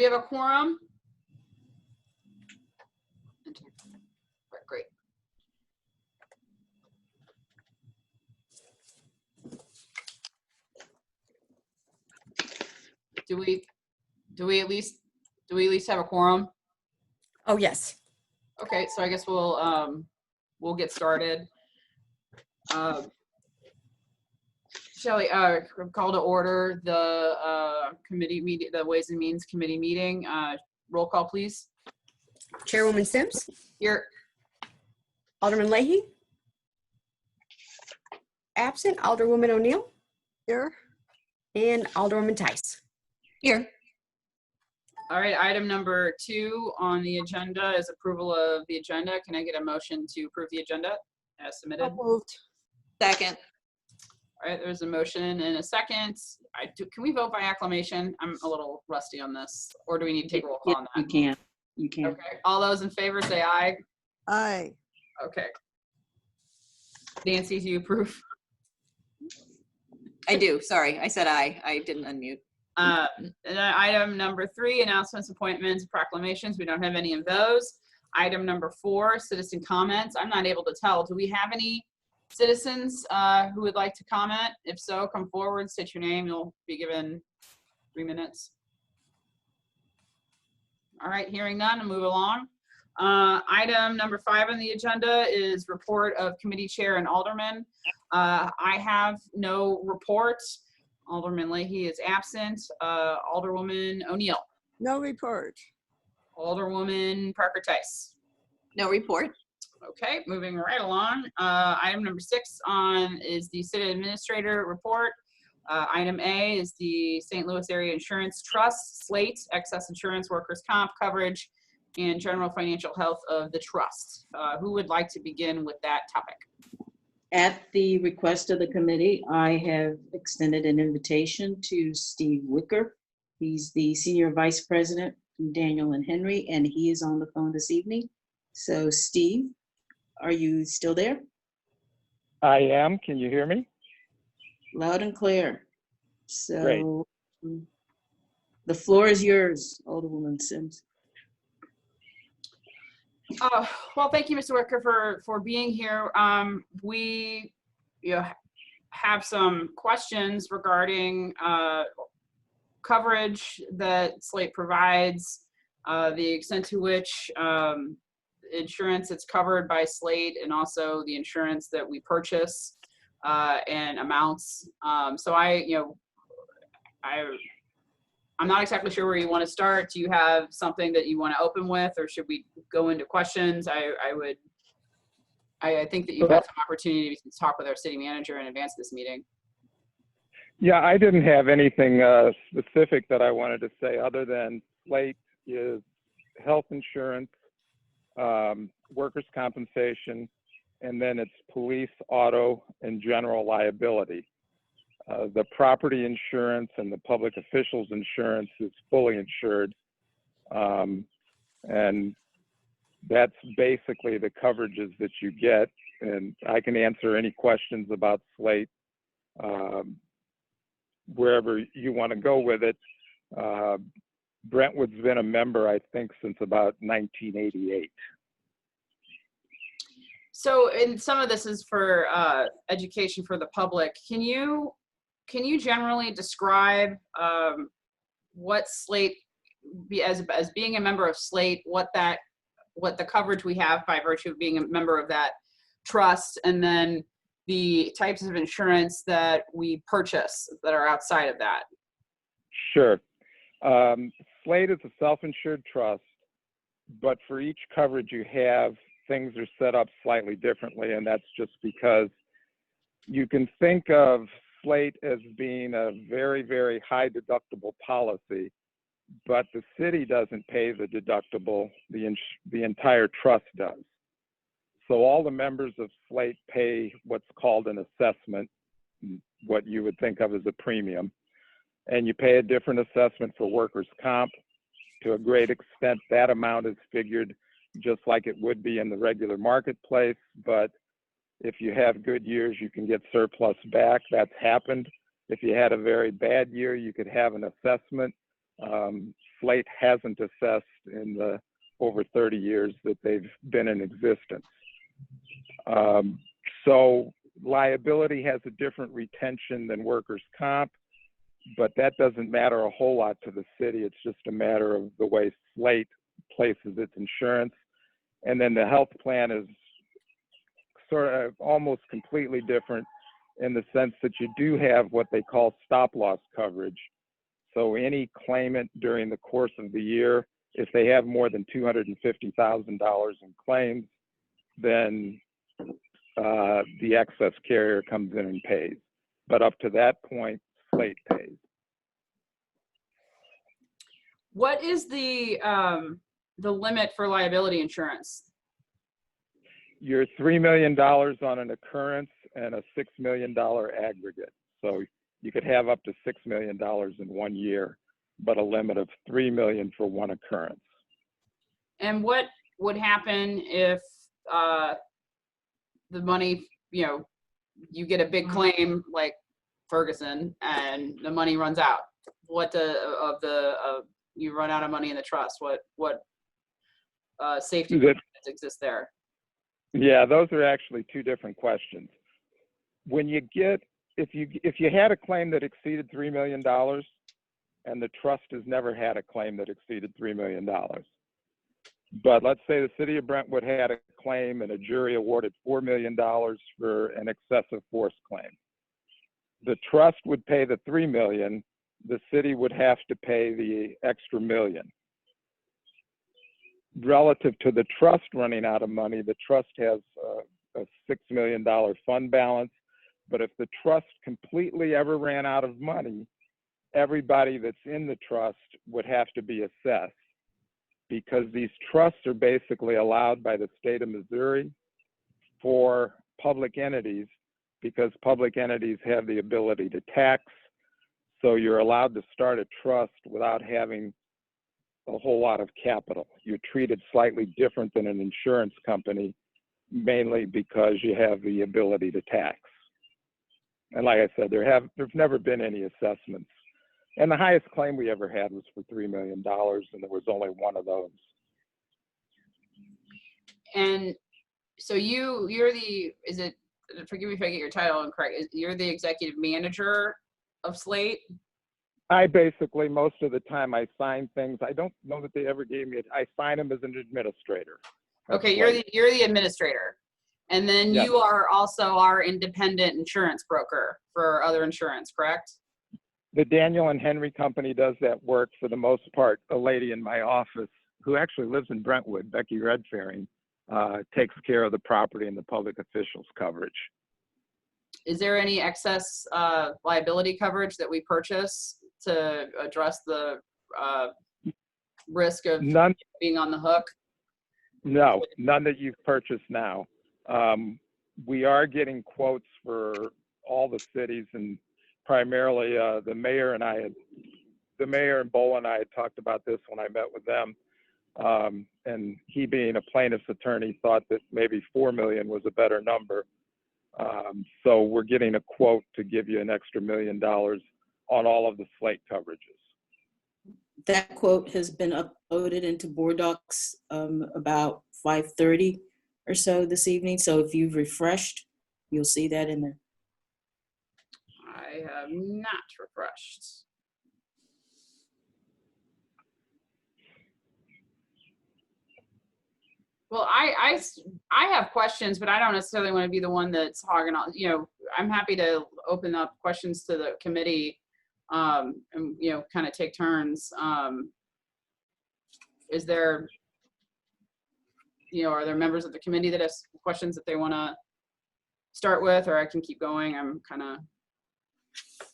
We have a quorum? Great. Do we at least have a quorum? Oh, yes. Okay, so I guess we'll get started. Shelley, call to order the committee meeting, the Ways and Means Committee meeting. Roll call, please. Chairwoman Sims. Here. Alderman Leahy. Absent. Alderwoman O'Neill. Here. And Alderwoman Tice. Here. All right, item number 2 on the agenda is approval of the agenda. Can I get a motion to approve the agenda as submitted? So moved. Second. All right, there's a motion and a second. Can we vote by acclamation? I'm a little rusty on this. Or do we need to take a roll call on that? You can. Okay, all those in favor say aye. Aye. Okay. Nancy, do you approve? I do. Sorry, I said aye. I didn't unmute. And then item number 3, announcements, appointments, proclamations. We don't have any of those. Item number 4, citizen comments. I'm not able to tell. Do we have any citizens who would like to comment? If so, come forward, state your name. You'll be given 3 minutes. All right, hearing none, I'll move along. Item number 5 on the agenda is report of committee chair and alderman. I have no report. Alderman Leahy is absent. Alderwoman O'Neill. No report. Alderwoman Parker Tice. No report. Okay, moving right along. Item number 6 is the city administrator report. Item A is the St. Louis Area Insurance Trust, slate, excess insurance, workers' comp coverage, and general financial health of the trust. Who would like to begin with that topic? At the request of the committee, I have extended an invitation to Steve Wicker. He's the Senior Vice President from Daniel and Henry, and he is on the phone this evening. So Steve, are you still there? I am. Can you hear me? Loud and clear. So Great. The floor is yours, Alderwoman Sims. Well, thank you, Mr. Wicker, for being here. We have some questions regarding coverage that Slate provides, the extent to which insurance that's covered by Slate, and also the insurance that we purchase and amounts. So I'm not exactly sure where you want to start. Do you have something that you want to open with, or should we go into questions? I think that you've had some opportunity to talk with our city manager in advance of this meeting. Yeah, I didn't have anything specific that I wanted to say other than Slate is health insurance, workers' compensation, and then it's police, auto, and general liability. The property insurance and the public officials insurance is fully insured. And that's basically the coverages that you get. And I can answer any questions about Slate wherever you want to go with it. Brentwood's been a member, I think, since about 1988. So, and some of this is for education for the public. Can you generally describe what Slate, as being a member of Slate, what the coverage we have by virtue of being a member of that trust, and then the types of insurance that we purchase that are outside of that? Sure. Slate is a self-insured trust, but for each coverage you have, things are set up slightly differently, and that's just because you can think of Slate as being a very, very high deductible policy, but the city doesn't pay the deductible, the entire trust does. So all the members of Slate pay what's called an assessment, what you would think of as a premium, and you pay a different assessment for workers' comp. To a great extent, that amount is figured just like it would be in the regular marketplace, but if you have good years, you can get surplus back. That's happened. If you had a very bad year, you could have an assessment Slate hasn't assessed in the over 30 years that they've been in existence. So liability has a different retention than workers' comp, but that doesn't matter a whole lot to the city. It's just a matter of the way Slate places its insurance. And then the health plan is sort of almost completely different in the sense that you do have what they call stop loss coverage. So any claimant during the course of the year, if they have more than $250,000 in claims, then the excess carrier comes in and pays. But up to that point, Slate pays. What is the limit for liability insurance? You're $3 million on an occurrence and a $6 million aggregate. So you could have up to $6 million in 1 year, but a limit of $3 million for one occurrence. And what would happen if the money, you get a big claim like Ferguson and the money runs out? What you run out of money in the trust? What safety provisions exist there? Yeah, those are actually two different questions. When you get, if you had a claim that exceeded $3 million and the trust has never had a claim that exceeded $3 million, but let's say the city of Brentwood had a claim and a jury awarded $4 million for an excessive force claim. The trust would pay the $3 million, the city would have to pay the extra $1 million. Relative to the trust running out of money, the trust has a $6 million fund balance, but if the trust completely ever ran out of money, everybody that's in the trust would have to be assessed, because these trusts are basically allowed by the state of Missouri for public entities, because public entities have the ability to tax. So you're allowed to start a trust without having a whole lot of capital. You're treated slightly different than an insurance company, mainly because you have the ability to tax. And like I said, there's never been any assessments. And the highest claim we ever had was for $3 million, and there was only one of those. And so you're the, forgive me if I get your title incorrect, you're the executive manager of Slate? I basically, most of the time, I sign things. I don't know that they ever gave me it. I sign them as an administrator. Okay, you're the administrator. And then Yes. you are also our independent insurance broker for other insurance, correct? The Daniel and Henry Company does that work for the most part. A lady in my office who actually lives in Brentwood, Becky Redfaring, takes care of the property and the public officials coverage. Is there any excess liability coverage that we purchase to address the risk of None, being on the hook? no, none that you've purchased now. We are getting quotes for all the cities, and primarily the mayor and Bowl and I had talked about this when I met with them. And he, being a plaintiff's attorney, thought that maybe $4 million was a better number. So we're getting a quote to give you an extra $1 million on all of the Slate coverages. That quote has been uploaded into Board Docs about 5:30 or so this evening. So if you've refreshed, you'll see that in there. I have not refreshed. Well, I have questions, but I don't necessarily want to be the one that's hogging on. I'm happy to open up questions to the committee, and kind of take turns. Is there, are there members of the committee that have questions that they want to start with, or I can keep going? I'm kind of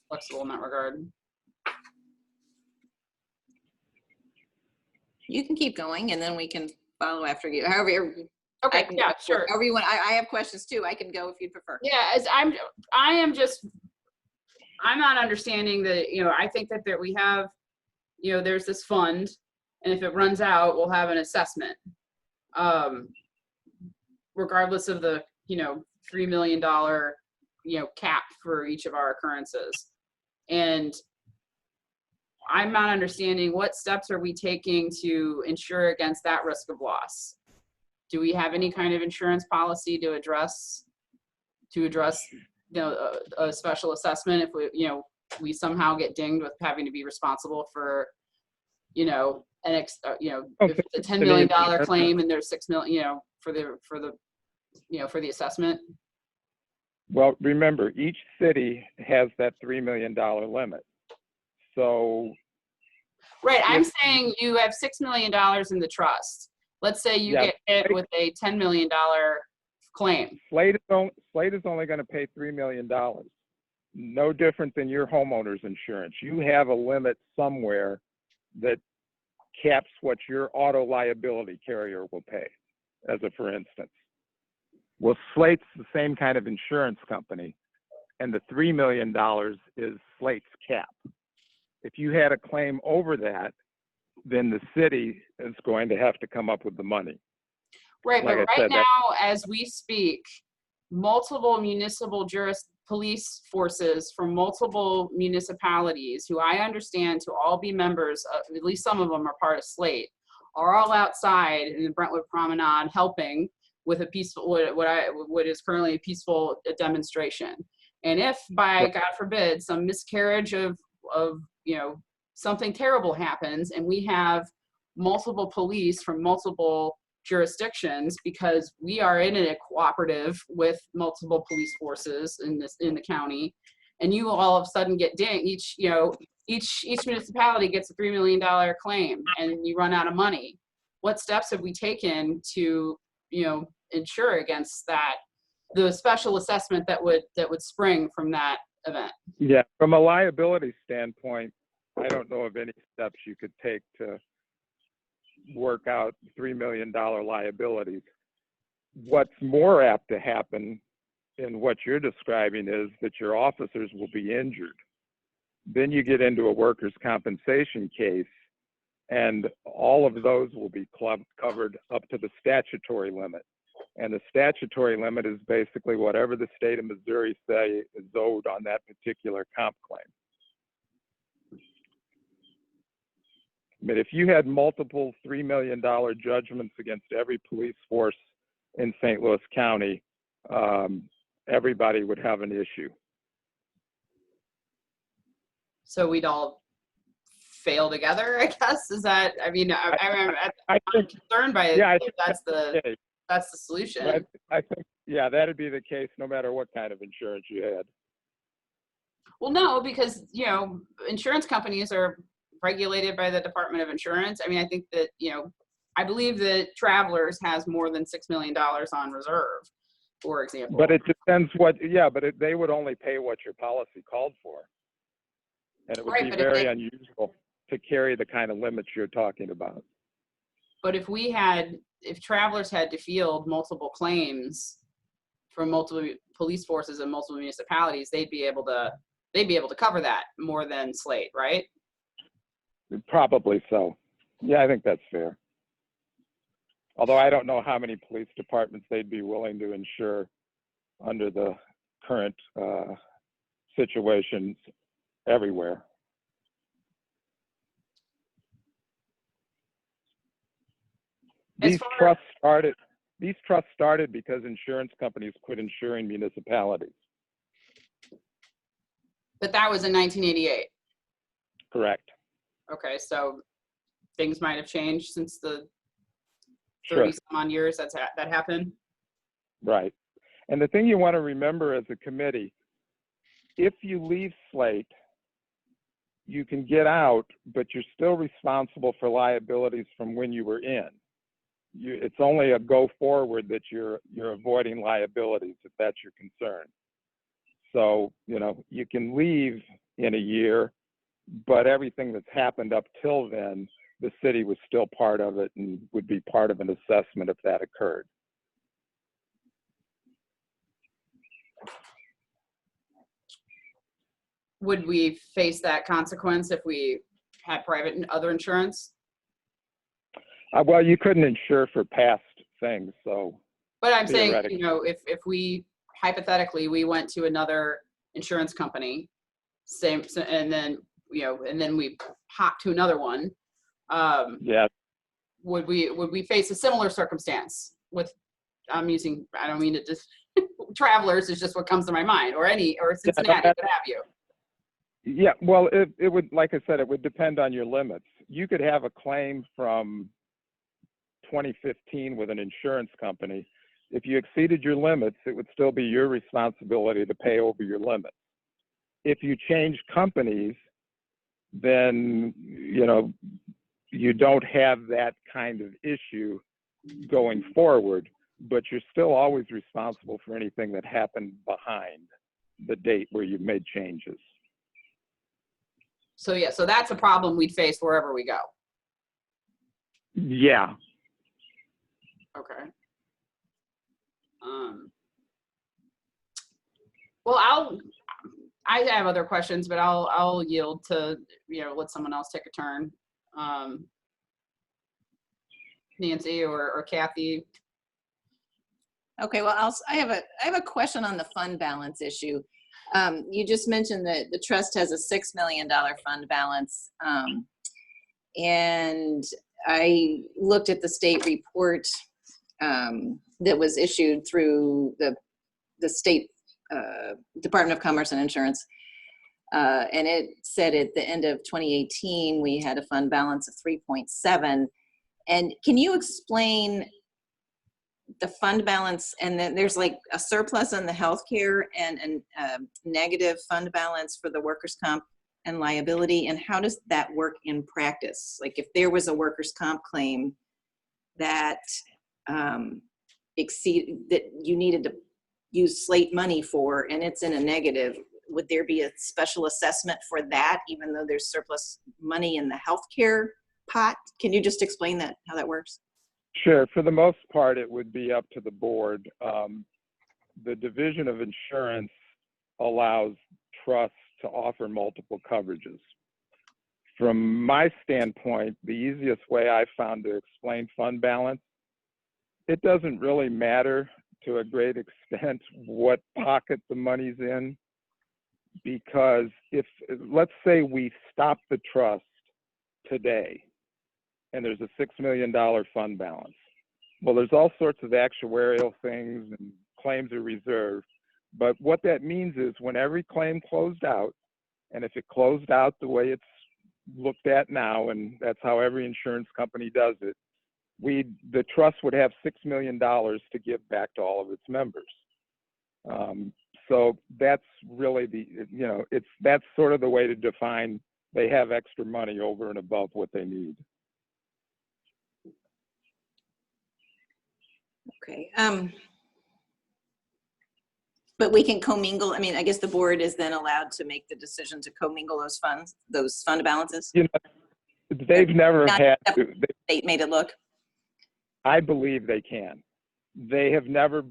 flexible in that regard. You can keep going and then we can follow after you. However, Okay, yeah, sure. however you want. I have questions too. I can go if you'd prefer. Yeah, I'm not understanding that, I think that we have, there's this fund, and if it runs out, we'll have an assessment. Regardless of the, $3 million, cap for each of our occurrences. And I'm not understanding what steps are we taking to insure against that risk of loss? Do we have any kind of insurance policy to address, you know, a special assessment if we, you know, we somehow get dinged with having to be responsible for, you know, if it's a $10 million claim and there's $6 million, you know, for the assessment? Well, remember, each city has that $3 million limit. So, Right, I'm saying you have $6 million in the trust. Let's say you Yeah, get hit with a $10 million claim. Slate is only going to pay $3 million. No different than your homeowner's insurance. You have a limit somewhere that caps what your auto liability carrier will pay, as a for instance. Well, Slate's the same kind of insurance company, and the $3 million is Slate's cap. If you had a claim over that, then the city is going to have to come up with the money. Right, Like but I right said, now, as we speak, multiple municipal police forces from multiple municipalities, who I understand to all be members of, at least some of them are part of Slate, are all outside in the Brentwood Promenade helping with a peaceful, what is currently a peaceful demonstration. And if, by God forbid, some miscarriage of you know, something terrible happens and we have multiple police from multiple jurisdictions, because we are in a cooperative with multiple police forces in the county, and you all of a sudden get dinged, each municipality gets a $3 million claim and you run out of money. What steps have we taken to, you know, insure against that, the special assessment that would spring from that event? Yeah, from a liability standpoint, I don't know of any steps you could take to work out $3 million liabilities. What's more apt to happen in what you're describing is that your officers will be injured. Then you get into a workers' compensation case, and all of those will be covered up to the statutory limit. And the statutory limit is basically whatever the state of Missouri say is owed on that particular comp claim. But if you had multiple $3 million judgments against every police force in St. Louis County, everybody would have an issue. So we'd all fail together, I guess? Is that, I mean, I'm think, concerned by it. yeah, I If think that's the okay. that's the solution. But I think, yeah, that'd be the case no matter what kind of insurance you had. Well, no, because, you know, insurance companies are regulated by the Department of Insurance. I mean, I think that, you know, I believe that Travelers has more than $6 million on reserve, for example. But it depends they would only pay what your policy called for. And it would Right, be but if very they- unusual to carry the kind of limits you're talking about. But if Travelers had to field multiple claims from multiple police forces and multiple municipalities, they'd be able to cover that more than Slate, right? Probably so. Yeah, I think that's fair. Although I don't know how many police departments they'd be willing to insure under the current situations everywhere. These trusts started because insurance companies quit insuring municipalities. But that was in 1988. Correct. Okay, so things might have changed since the Sure. 30 some odd years that happened. Right. And the thing you want to remember as a committee, if you leave Slate, you can get out, but you're still responsible for liabilities from when you were in. It's only a go forward that you're avoiding liabilities, if that's your concern. So, you know, you can leave in a year, but everything that's happened up till then, the city was still part of it and would be part of an assessment if that occurred. Would we face that consequence if we had private and other insurance? Well, you couldn't insure for past things, so. But I'm saying, Theoretically. you know, if we, hypothetically, we went to another insurance company, and then and then we hop to another one, Yeah, would we face a similar circumstance with, I don't mean to just, Travelers is just what comes to my mind, or Cincinnati, what have you. yeah. Well, it would, like I said, it would depend on your limits. You could have a claim from 2015 with an insurance company. If you exceeded your limits, it would still be your responsibility to pay over your limits. If you change companies, then, you don't have that kind of issue going forward, but you're still always responsible for anything that happened behind the date where you made changes. So yeah, so that's a problem we'd face wherever we go. Yeah. Okay. Well, I have other questions, but I'll yield to, let someone else take a turn. Nancy or Kathy. Okay, well, I have a question on the fund balance issue. You just mentioned that the trust has a $6 million fund balance. And I looked at the state report that was issued through the state Department of Commerce and Insurance. And it said at the end of 2018, we had a fund balance of 3.7. And can you explain the fund balance, and then there's like a surplus on the healthcare and negative fund balance for the workers' comp and liability, and how does that work in practice? Like if there was a workers' comp claim that that you needed to use slate money for, and it's in a negative, would there be a special assessment for that, even though there's surplus money in the healthcare pot? Can you just explain that, how that works? Sure. For the most part, it would be up to the board. The Division of Insurance allows trusts to offer multiple coverages. From my standpoint, the easiest way I found to explain fund balance, it doesn't really matter to a great extent what pocket the money's in, because let's say we stop the trust today, and there's a $6 million fund balance. Well, there's all sorts of actuarial things and claims are reserved. But what that means is when every claim closed out, and if it closed out the way it's looked at now, and that's how every insurance company does it, the trust would have $6 million to give back to all of its members. So that's really that's sort of the way to define they have extra money over and above what they need. Okay. But we can commingle. I mean, I guess the board is then allowed to make the decision to commingle those funds, those fund balances. They've never had to. State made it look. I believe they can. They have never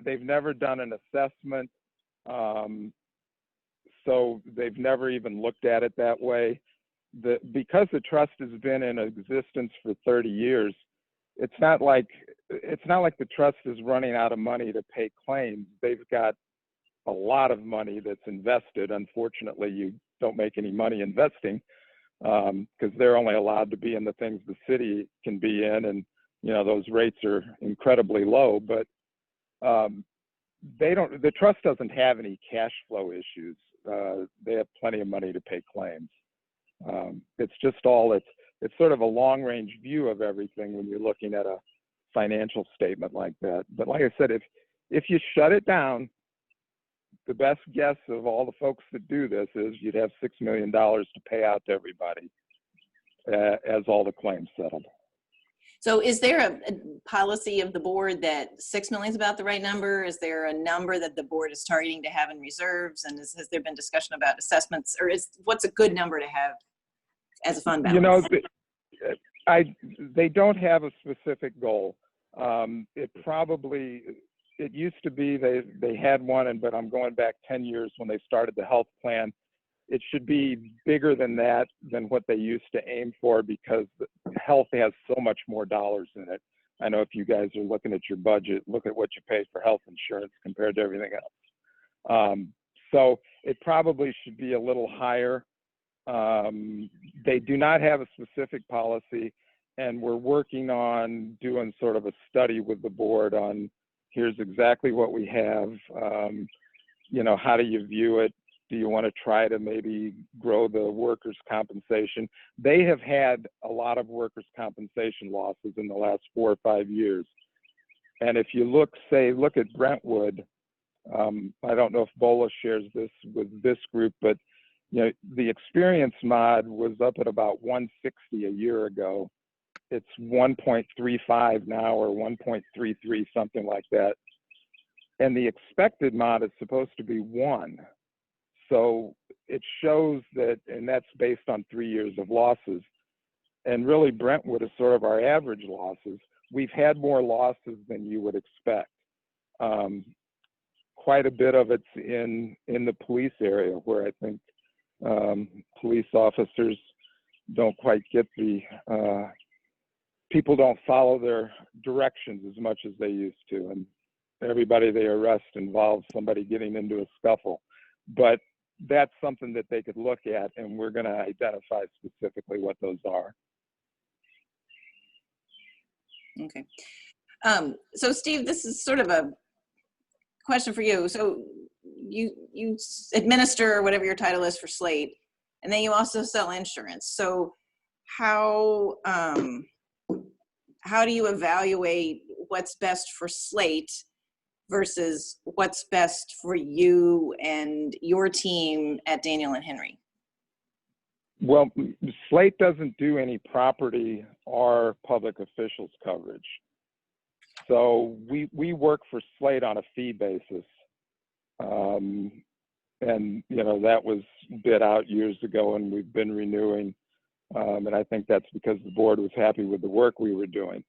they've never done an assessment. So they've never even looked at it that way. Because the trust has been in existence for 30 years, it's not like the trust is running out of money to pay claims. They've got a lot of money that's invested. Unfortunately, you don't make any money investing because they're only allowed to be in the things the city can be in, and those rates are incredibly low. But the trust doesn't have any cash flow issues. They have plenty of money to pay claims. It's just it's sort of a long range view of everything when you're looking at a financial statement like that. But like I said, if you shut it down, the best guess of all the folks that do this is you'd have $6 million to pay out to everybody as all the claims settled. So is there a policy of the board that 6 million is about the right number? Is there a number that the board is targeting to have in reserves? And has there been discussion about assessments, or what's a good number to have as a fund balance? They don't have a specific goal. It used to be they had one, but I'm going back 10 years when they started the health plan. It should be bigger than that, than what they used to aim for, because health has so much more dollars in it. I know if you guys are looking at your budget, look at what you pay for health insurance compared to everything else. So it probably should be a little higher. They do not have a specific policy, and we're working on doing sort of a study with the board on here's exactly what we have. You know, how do you view it? Do you want to try to maybe grow the workers' compensation? They have had a lot of workers' compensation losses in the last 4 or 5 years. And if you look at Brentwood, I don't know if BOLA shares this with this group, but you know, the experience mod was up at about 160 a year ago. It's 1.35 now, or 1.33, something like that. And the expected mod is supposed to be 1. So it shows that, and that's based on 3 years of losses. And really, Brentwood is sort of our average losses. We've had more losses than you would expect. Quite a bit of it's in the police area, where I think police officers don't quite get the, people don't follow their directions as much as they used to. And everybody they arrest involves somebody getting into a scuffle. But that's something that they could look at, and we're going to identify specifically what those are. Okay. So Steve, this is sort of a question for you. So you administer whatever your title is for Slate, and then you also sell insurance. So how do you evaluate what's best for Slate versus what's best for you and your team at Daniel and Henry? Well, Slate doesn't do any property or public officials coverage. So we work for Slate on a fee basis. And, you know, that was bid out years ago, and we've been renewing. And I think that's because the board was happy with the work we were doing.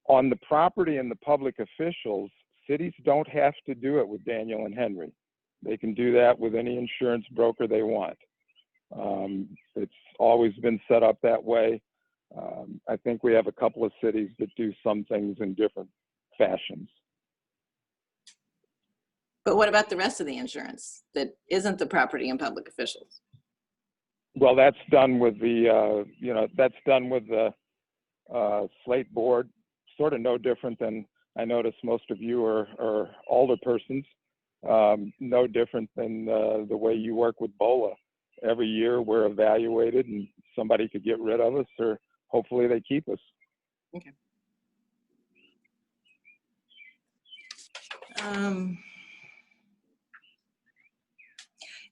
On the property and the public officials, cities don't have to do it with Daniel and Henry. They can do that with any insurance broker they want. It's always been set up that way. I think we have a couple of cities that do some things in different fashions. But what about the rest of the insurance that isn't the property and public officials? Well, that's done with the, you know, that's done with the Slate board, sort of no different than, I notice most of you are older persons, no different than the way you work with BOLA. Every year we're evaluated, and somebody could get rid of us, or hopefully they keep us. Okay.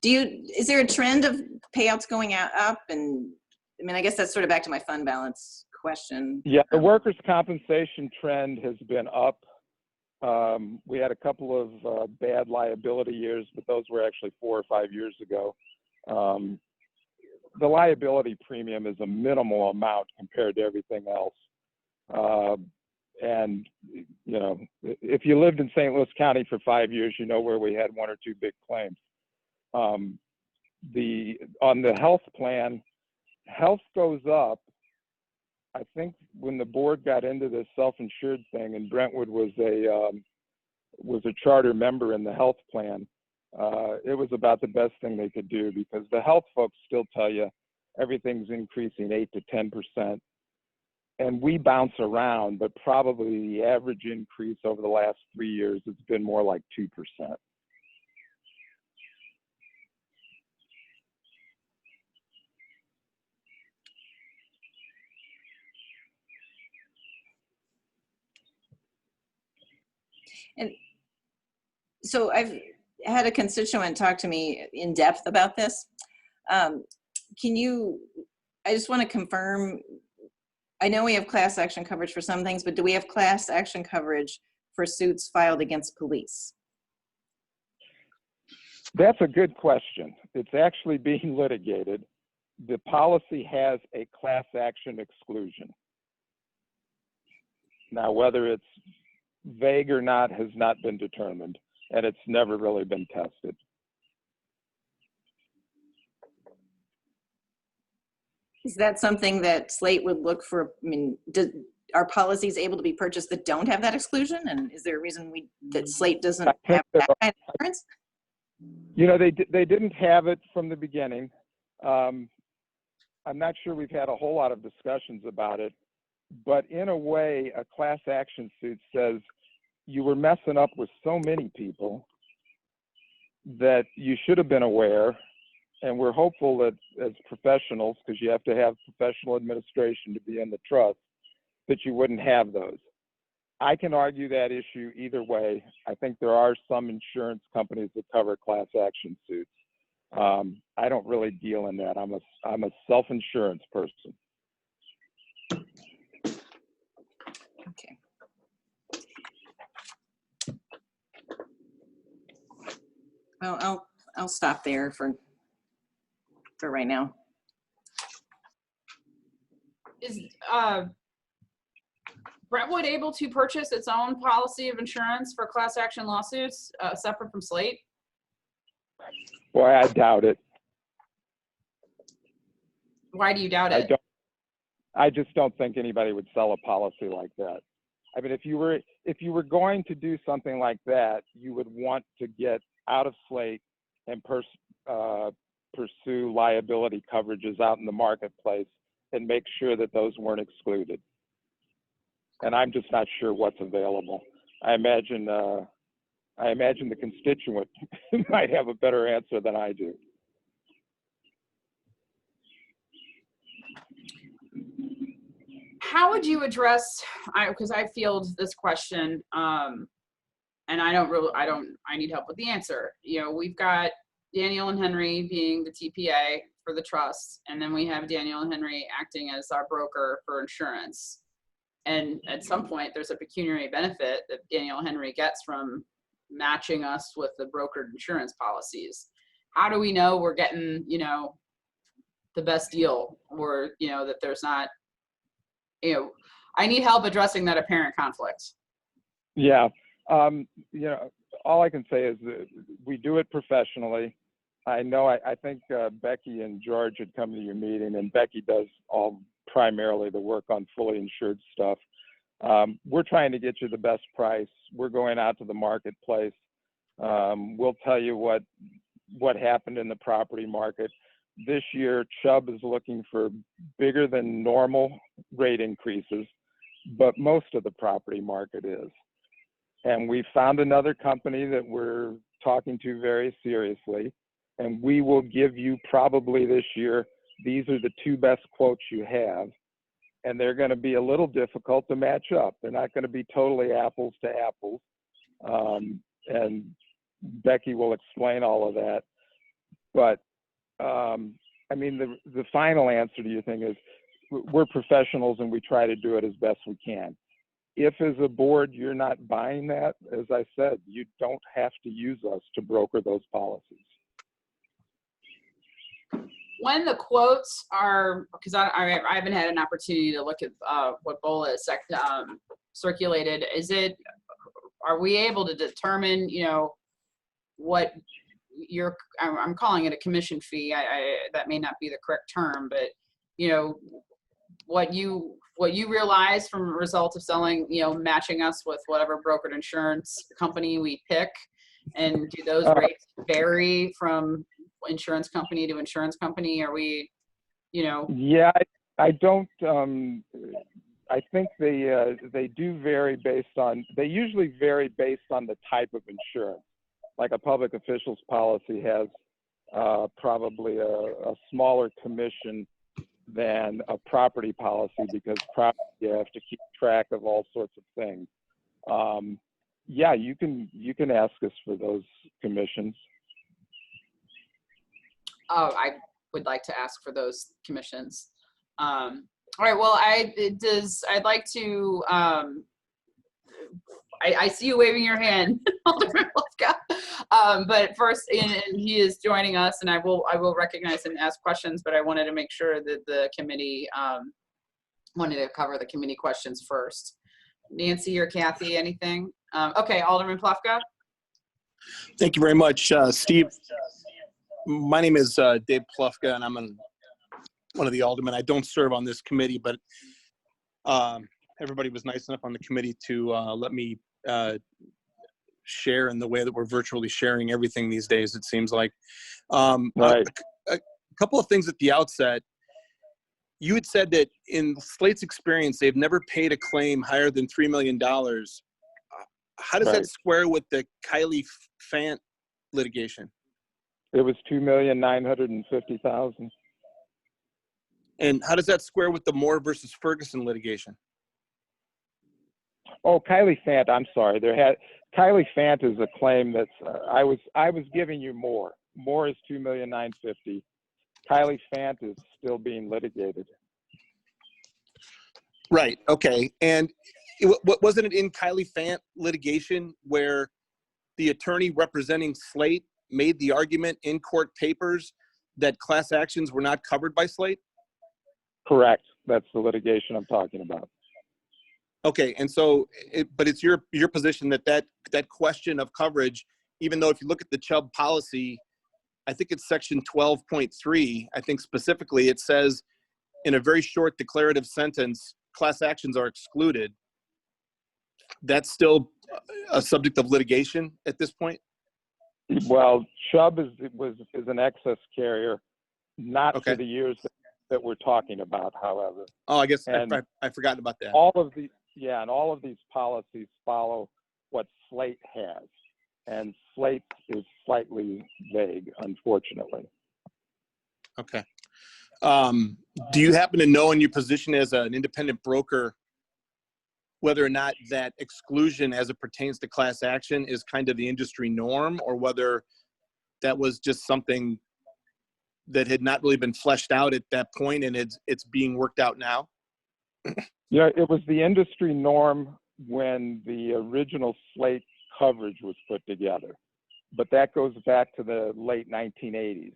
Is there a trend of payouts going up? And I mean, I guess that's sort of back to my fund balance question. Yeah, the workers' compensation trend has been up. We had a couple of bad liability years, but those were actually 4 or 5 years ago. The liability premium is a minimal amount compared to everything else. And, you know, if you lived in St. Louis County for 5 years, you know where we had 1 or 2 big claims. On the health plan, health goes up. I think when the board got into this self-insured thing, and Brentwood was a charter member in the health plan, it was about the best thing they could do, because the health folks still tell you everything's increasing 8 to 10%. And we bounce around, but probably the average increase over the last 3 years has been more like 2%. And so I've had a constituent talk to me in depth about this. I just want to confirm, I know we have class action coverage for some things, but do we have class action coverage for suits filed against police? That's a good question. It's actually being litigated. The policy has a class action exclusion. Now, whether it's vague or not has not been determined, and it's never really been tested. Is that something that Slate would look for? I mean, are policies able to be purchased that don't have that exclusion? And is there a reason that Slate doesn't have that kind of insurance? You know, they didn't have it from the beginning. I'm not sure we've had a whole lot of discussions about it, but in a way, a class action suit says you were messing up with so many people that you should have been aware. And we're hopeful that as professionals, because you have to have professional administration to be in the trust, that you wouldn't have those. I can argue that issue either way. I think there are some insurance companies that cover class action suits. I don't really deal in that. I'm a self-insurance person. Okay. Well, I'll stop there for right now. Is Brentwood able to purchase its own policy of insurance for class action lawsuits separate from Slate? Boy, I doubt it. Why do you doubt it? I just don't think anybody would sell a policy like that. I mean, if you were going to do something like that, you would want to get out of Slate and pursue liability coverages out in the marketplace and make sure that those weren't excluded. And I'm just not sure what's available. I imagine the constituent might have a better answer than I do. How would you address, because I field this question, and I need help with the answer. You know, we've got Daniel and Henry being the TPA for the trust, and then we have Daniel and Henry acting as our broker for insurance. And at some point, there's a pecuniary benefit that Daniel and Henry gets from matching us with the brokered insurance policies. How do we know we're getting, you know, the best deal, or, you know, that there's not, you know, I need help addressing that apparent conflict. Yeah, you know, all I can say is that we do it professionally. I know, I think Becky and George had come to your meeting, and Becky does primarily the work on fully insured stuff. We're trying to get you the best price. We're going out to the marketplace. We'll tell you what happened in the property market. This year, Chubb is looking for bigger than normal rate increases, but most of the property market is. And we found another company that we're talking to very seriously, and we will give you probably this year, these are the two best quotes you have, and they're going to be a little difficult to match up. They're not going to be totally apples to apples. And Becky will explain all of that. But I mean, the final answer to your thing is we're professionals and we try to do it as best we can. If as a board you're not buying that, as I said, you don't have to use us to broker those policies. When the quotes are, because I haven't had an opportunity to look at what BOLA is circulated, are we able to determine, you know, what I'm calling it a commission fee. That may not be the correct term, but, you know, what you realize from a result of selling, you know, matching us with whatever brokered insurance company we pick, and do those rates vary from insurance company to insurance company? Are we, you know? Yeah, I don't. I think they do vary based on. They usually vary based on the type of insurance. Like a public official's policy has probably a smaller commission than a property policy, because property you have to keep track of all sorts of things. Yeah, you can ask us for those commissions. Oh, I would like to ask for those commissions. All right. Well, I'd like to. I see you waving your hand, Alderman Plufka. But first, and he is joining us, and I will recognize him and ask questions. But I wanted to make sure that the committee wanted to cover the committee questions first. Nancy or Kathy, anything? Okay, Alderman Plufka. Thank you very much, Steve. My name is Dave Plufka, and I'm one of the aldermen. I don't serve on this committee, but everybody was nice enough on the committee to let me share in the way that we're virtually sharing everything these days, it seems like. Right. A couple of things at the outset. You had said that in Slate's experience, they've never paid a claim higher than $3 million. How does Right. that square with the Kylie Fant litigation? It was $2,950,000. And how does that square with the Moore versus Ferguson litigation? Oh, Kylie Fant, I'm sorry. Kylie Fant is a claim that's, I was giving you more. More is $2,950,000. Kylie Fant is still being litigated. Right. Okay. And wasn't it in Kylie Fant litigation where the attorney representing Slate made the argument in court papers that class actions were not covered by Slate? Correct. That's the litigation I'm talking about. Okay. And so, but it's your position that question of coverage, even though if you look at the Chubb policy, I think it's section 12.3, I think specifically it says in a very short declarative sentence, class actions are excluded. That's still a subject of litigation at this point? Well, Chubb is an excess carrier, not Okay. for the years that we're talking about, however. Oh, I guess And I forgot about that. all of these policies follow what Slate has. And Slate is slightly vague, unfortunately. Okay. Do you happen to know in your position as an independent broker whether or not that exclusion as it pertains to class action is kind of the industry norm, or whether that was just something that had not really been fleshed out at that point and it's being worked out now? Yeah, it was the industry norm when the original Slate coverage was put together, but that goes back to the late 1980s,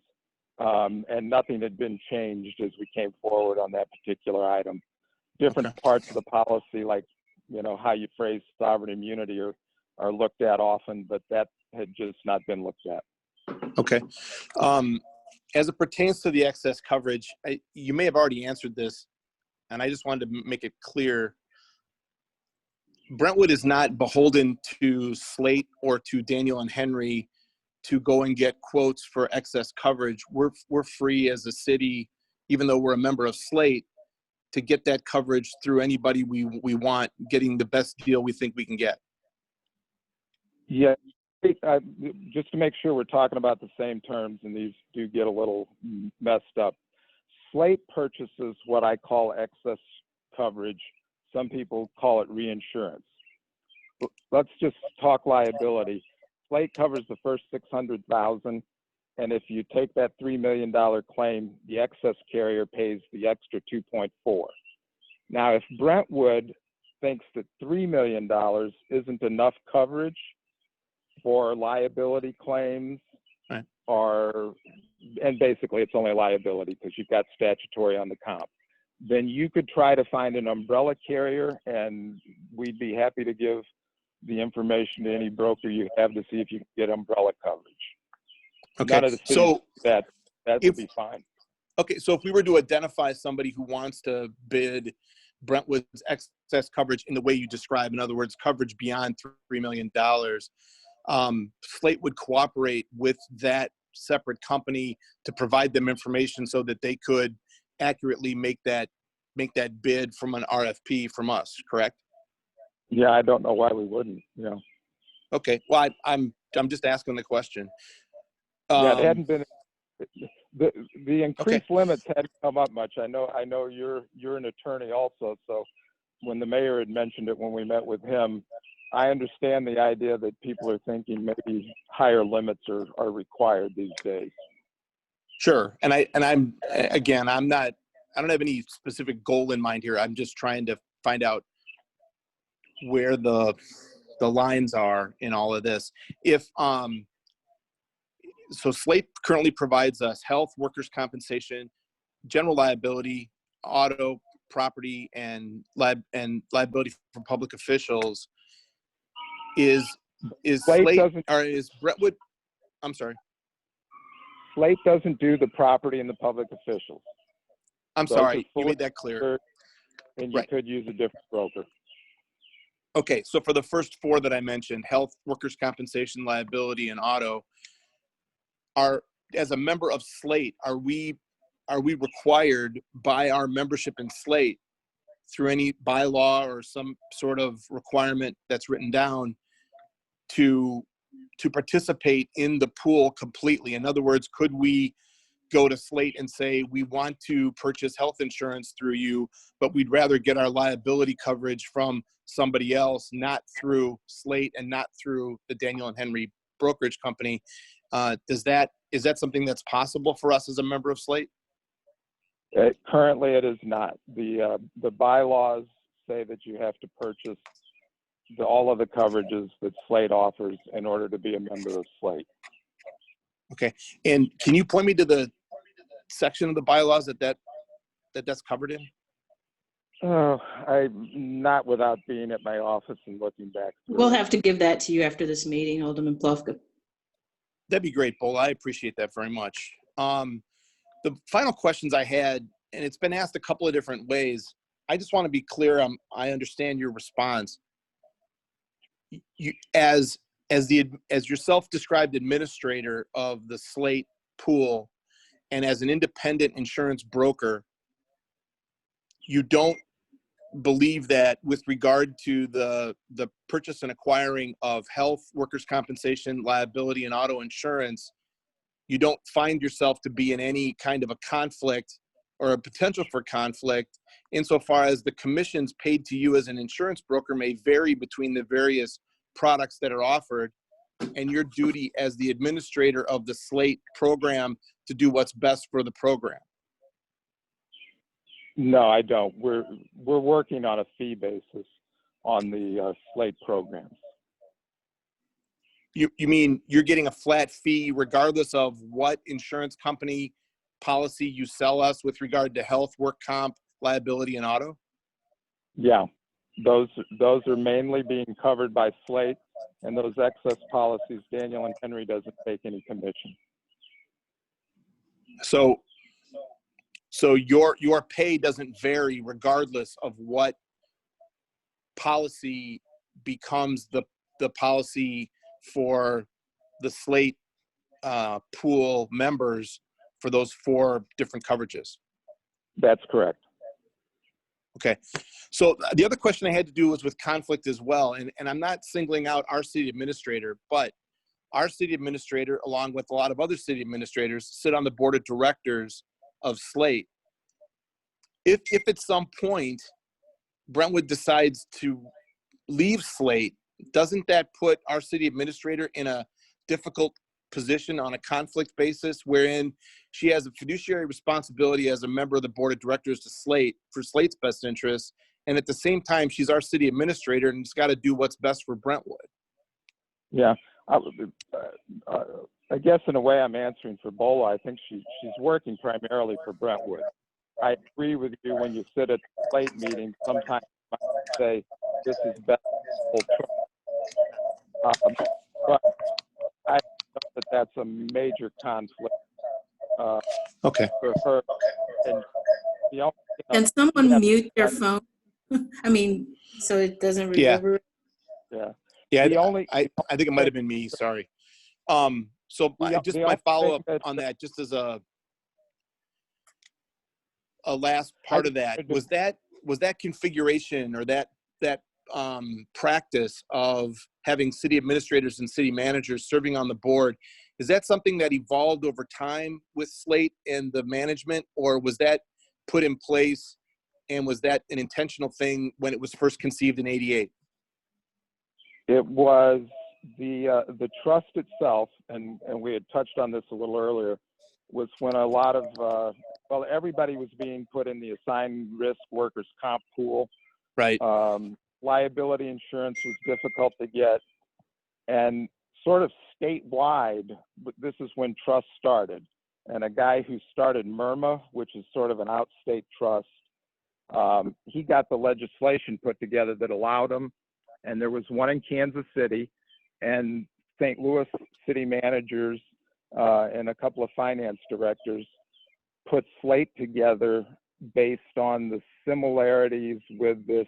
and nothing had been changed as we came forward on that particular item. Different Okay. parts of the policy, like how you phrase sovereign immunity, are looked at often, but that had just not been looked at. Okay. As it pertains to the excess coverage, you may have already answered this, and I just wanted to make it clear. Brentwood is not beholden to Slate or to Daniel and Henry to go and get quotes for excess coverage. We're free as a city, even though we're a member of Slate, to get that coverage through anybody we want, getting the best deal we think we can get. Yeah, just to make sure we're talking about the same terms, and these do get a little messed up. Slate purchases what I call excess coverage. Some people call it reinsurance. Let's just talk liability. Slate covers the first $600,000, and if you take that $3 million claim, the excess carrier pays the extra 2.4. Now, if Brentwood thinks that $3 million isn't enough coverage for liability claims, right, and basically it's only liability because you've got statutory on the comp, then you could try to find an umbrella carrier, and we'd be happy to give the information to any broker you have to see if you can get umbrella coverage. Okay. None of the cities So that would be fine. Okay, so if we were to identify somebody who wants to bid Brentwood's excess coverage in the way you describe, in other words, coverage beyond $3 million, Slate would cooperate with that separate company to provide them information so that they could accurately make that bid from an RFP from us, correct? Yeah, I don't know why we wouldn't. Okay, well, I'm just asking the question. Yeah, it hadn't been. The increased limits hadn't come up much. I know you're an attorney also, so when the mayor had mentioned it when we met with him, I understand the idea that people are thinking maybe higher limits are required these days. Sure, and I don't have any specific goal in mind here. I'm just trying to find out where the lines are in all of this. If so Slate currently provides us health, workers' compensation, general liability, auto, property, and liability for public officials. Is Slate or is Brentwood? I'm sorry. Slate doesn't do the property and the public officials. I'm sorry. You made that clear. And you could use a different broker. Okay, so for the first four that I mentioned, health, workers' compensation, liability, and auto, as a member of Slate, are we are we required by our membership in Slate through any bylaw or some sort of requirement that's written down to participate in the pool completely? In other words, could we go to Slate and say, we want to purchase health insurance through you, but we'd rather get our liability coverage from somebody else, not through Slate and not through the Daniel and Henry brokerage company? Is that something that's possible for us as a member of Slate? Currently, it is not. The bylaws say that you have to purchase all of the coverages that Slate offers in order to be a member of Slate. Okay. And can you point me to the section of the bylaws that's covered in? Oh, I'm not without being at my office and looking back. We'll have to give that to you after this meeting, Alderman Plufka. That'd be great, Bull. I appreciate that very much. The final questions I had, and it's been asked a couple of different ways. I just want to be clear. I understand your response. You, as your self-described administrator of the Slate pool, and as an independent insurance broker, you don't believe that with regard to the purchase and acquiring of health, workers' compensation, liability, and auto insurance, you don't find yourself to be in any kind of a conflict or a potential for conflict, insofar as the commissions paid to you as an insurance broker may vary between the various products that are offered, and your duty as the administrator of the Slate program to do what's best for the program. No, I don't. We're working on a fee basis on the Slate programs. You mean you're getting a flat fee regardless of what insurance company policy you sell us with regard to health, work comp, liability, and auto? Yeah, those are mainly being covered by Slate, and those excess policies, Daniel and Henry doesn't take any commission. So your pay doesn't vary regardless of what policy becomes the policy for the Slate pool members for those 4 different coverages. That's correct. Okay. So the other question I had to do was with conflict as well. And I'm not singling out our city administrator, but our city administrator, along with a lot of other city administrators, sit on the board of directors of Slate. If at some point Brentwood decides to leave Slate, doesn't that put our city administrator in a difficult position on a conflict basis, wherein she has a fiduciary responsibility as a member of the board of directors to Slate for Slate's best interests, and at the same time she's our city administrator and has got to do what's best for Brentwood? Yeah, I guess in a way I'm answering for Bola. I think she's working primarily for Brentwood. I agree with you when you sit at the Slate meeting, sometimes you might say this is best for the whole trust. But I know that that's a major conflict Okay. for her. And the only, Can someone have- mute their phone? I mean, so it doesn't Yeah. reverberate. Yeah, the only I think it might have been me. Sorry. So just my follow up on that, just as a last part of that, was that configuration or that practice of having city administrators and city managers serving on the board, is that something that evolved over time with Slate and the management, or was that put in place and was that an intentional thing when it was first conceived in '88? It was the trust itself, and we had touched on this a little earlier, was when a lot of everybody was being put in the assigned risk workers comp pool. Right. Liability insurance was difficult to get, and sort of statewide, this is when trust started. And a guy who started MIRMA, which is sort of an outstate trust, he got the legislation put together that allowed him. And there was one in Kansas City, and St. Louis city managers and a couple of finance directors put Slate together based on the similarities with this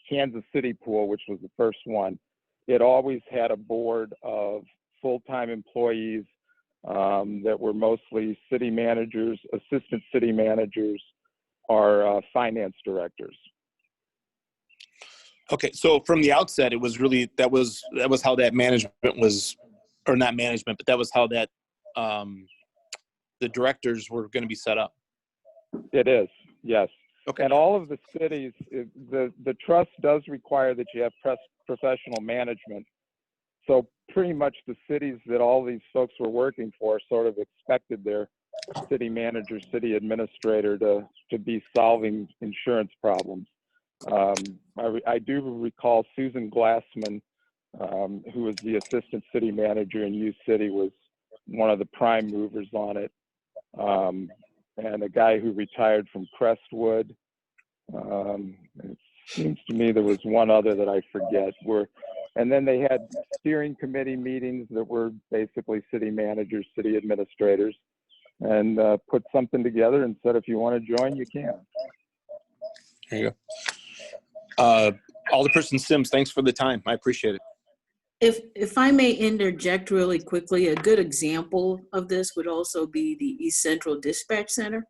Kansas City pool, which was the first one. It always had a board of full-time employees that were mostly city managers, assistant city managers, or finance directors. Okay, so from the outset, it was really, that was how that management was, or not management, but that was how that the directors were going to be set up. It is, yes. Okay. And all of the cities, the trust does require that you have professional management. So pretty much the cities that all these folks were working for sort of expected their city manager, city administrator to be solving insurance problems. I do recall Susan Glassman, who was the assistant city manager in U City, was one of the prime movers on it. And a guy who retired from Crestwood. It seems to me there was one other that I forget. And then they had steering committee meetings that were basically city managers, city administrators, and put something together and said, if you want to join, you can. There you go. Alderperson Sims, thanks for the time. I appreciate it. If I may interject really quickly, a good example of this would also be the East Central Dispatch Center.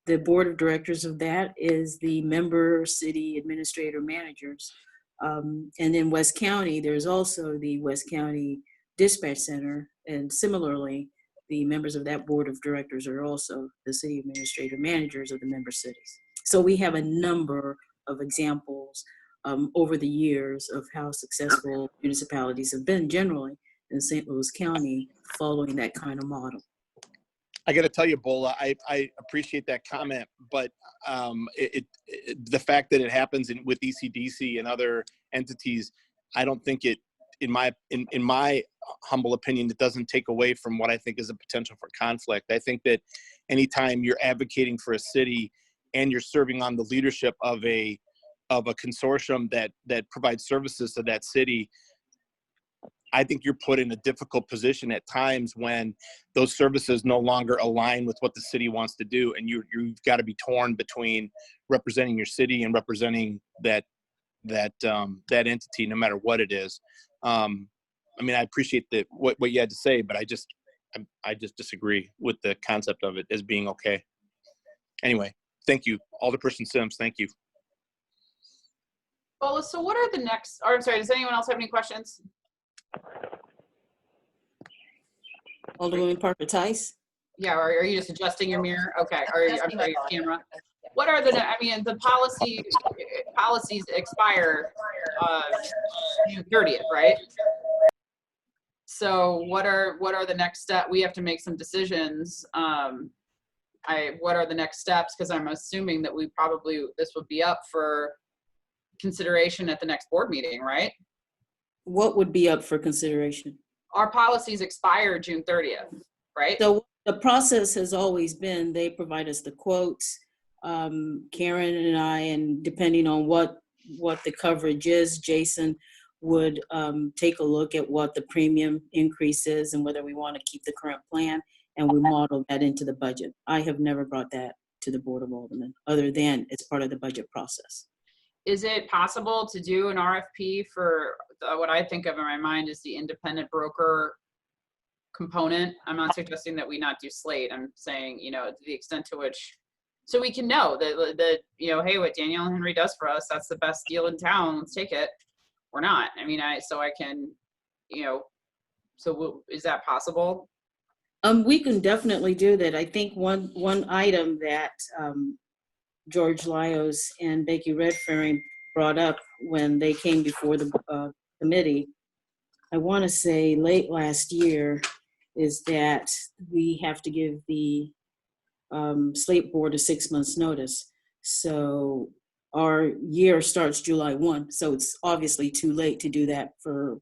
The board of directors of that is the member city administrator managers. And in West County, there's also the West County Dispatch Center. And similarly, the members of that board of directors are also the city administrator managers of the member cities. So we have a number of examples over the years of how successful municipalities have been generally in St. Louis County following that kind of model. I got to tell you, Bola, I appreciate that comment, but the fact that it happens with ECDC and other entities, I don't think it, in my humble opinion, it doesn't take away from what I think is a potential for conflict. I think that anytime you're advocating for a city and you're serving on the leadership of a consortium that provides services to that city, I think you're put in a difficult position at times when those services no longer align with what the city wants to do, and you've got to be torn between representing your city and representing that entity, no matter what it is. I mean, I appreciate what you had to say, but I just disagree with the concept of it as being okay. Anyway, thank you, Alderperson Sims. Thank you. Well, so what are the next, or I'm sorry, does anyone else have any questions? Alderwoman Parker Tice. Yeah, or are you just adjusting your mirror? Okay, or I'm sorry, your camera. What are the, I mean, the policies expire June 30th, right? So what are the next steps? We have to make some decisions. What are the next steps? Because I'm assuming that this would be up for consideration at the next board meeting, right? What would be up for consideration? Our policies expire June 30th, right? So the process has always been, they provide us the quotes, Karen and I, and depending on what the coverage is, Jason would take a look at what the premium increase is and whether we want to keep the current plan, and we model that into the budget. I have never brought that to the Board of Aldermen, other than it's part of the budget process. Is it possible to do an RFP for what I think of in my mind is the independent broker component? I'm not suggesting that we not do slate. I'm saying, to the extent to which, so we can know that hey, what Danielle and Henry does for us, that's the best deal in town. Let's take it. Or not. I mean, so I can, so is that possible? We can definitely do that. I think one item that George Lyos and Becky Redfern brought up when they came before the committee, I want to say late last year, is that we have to give the slate board a 6 months notice. So our year starts July 1, so it's obviously too late to do that for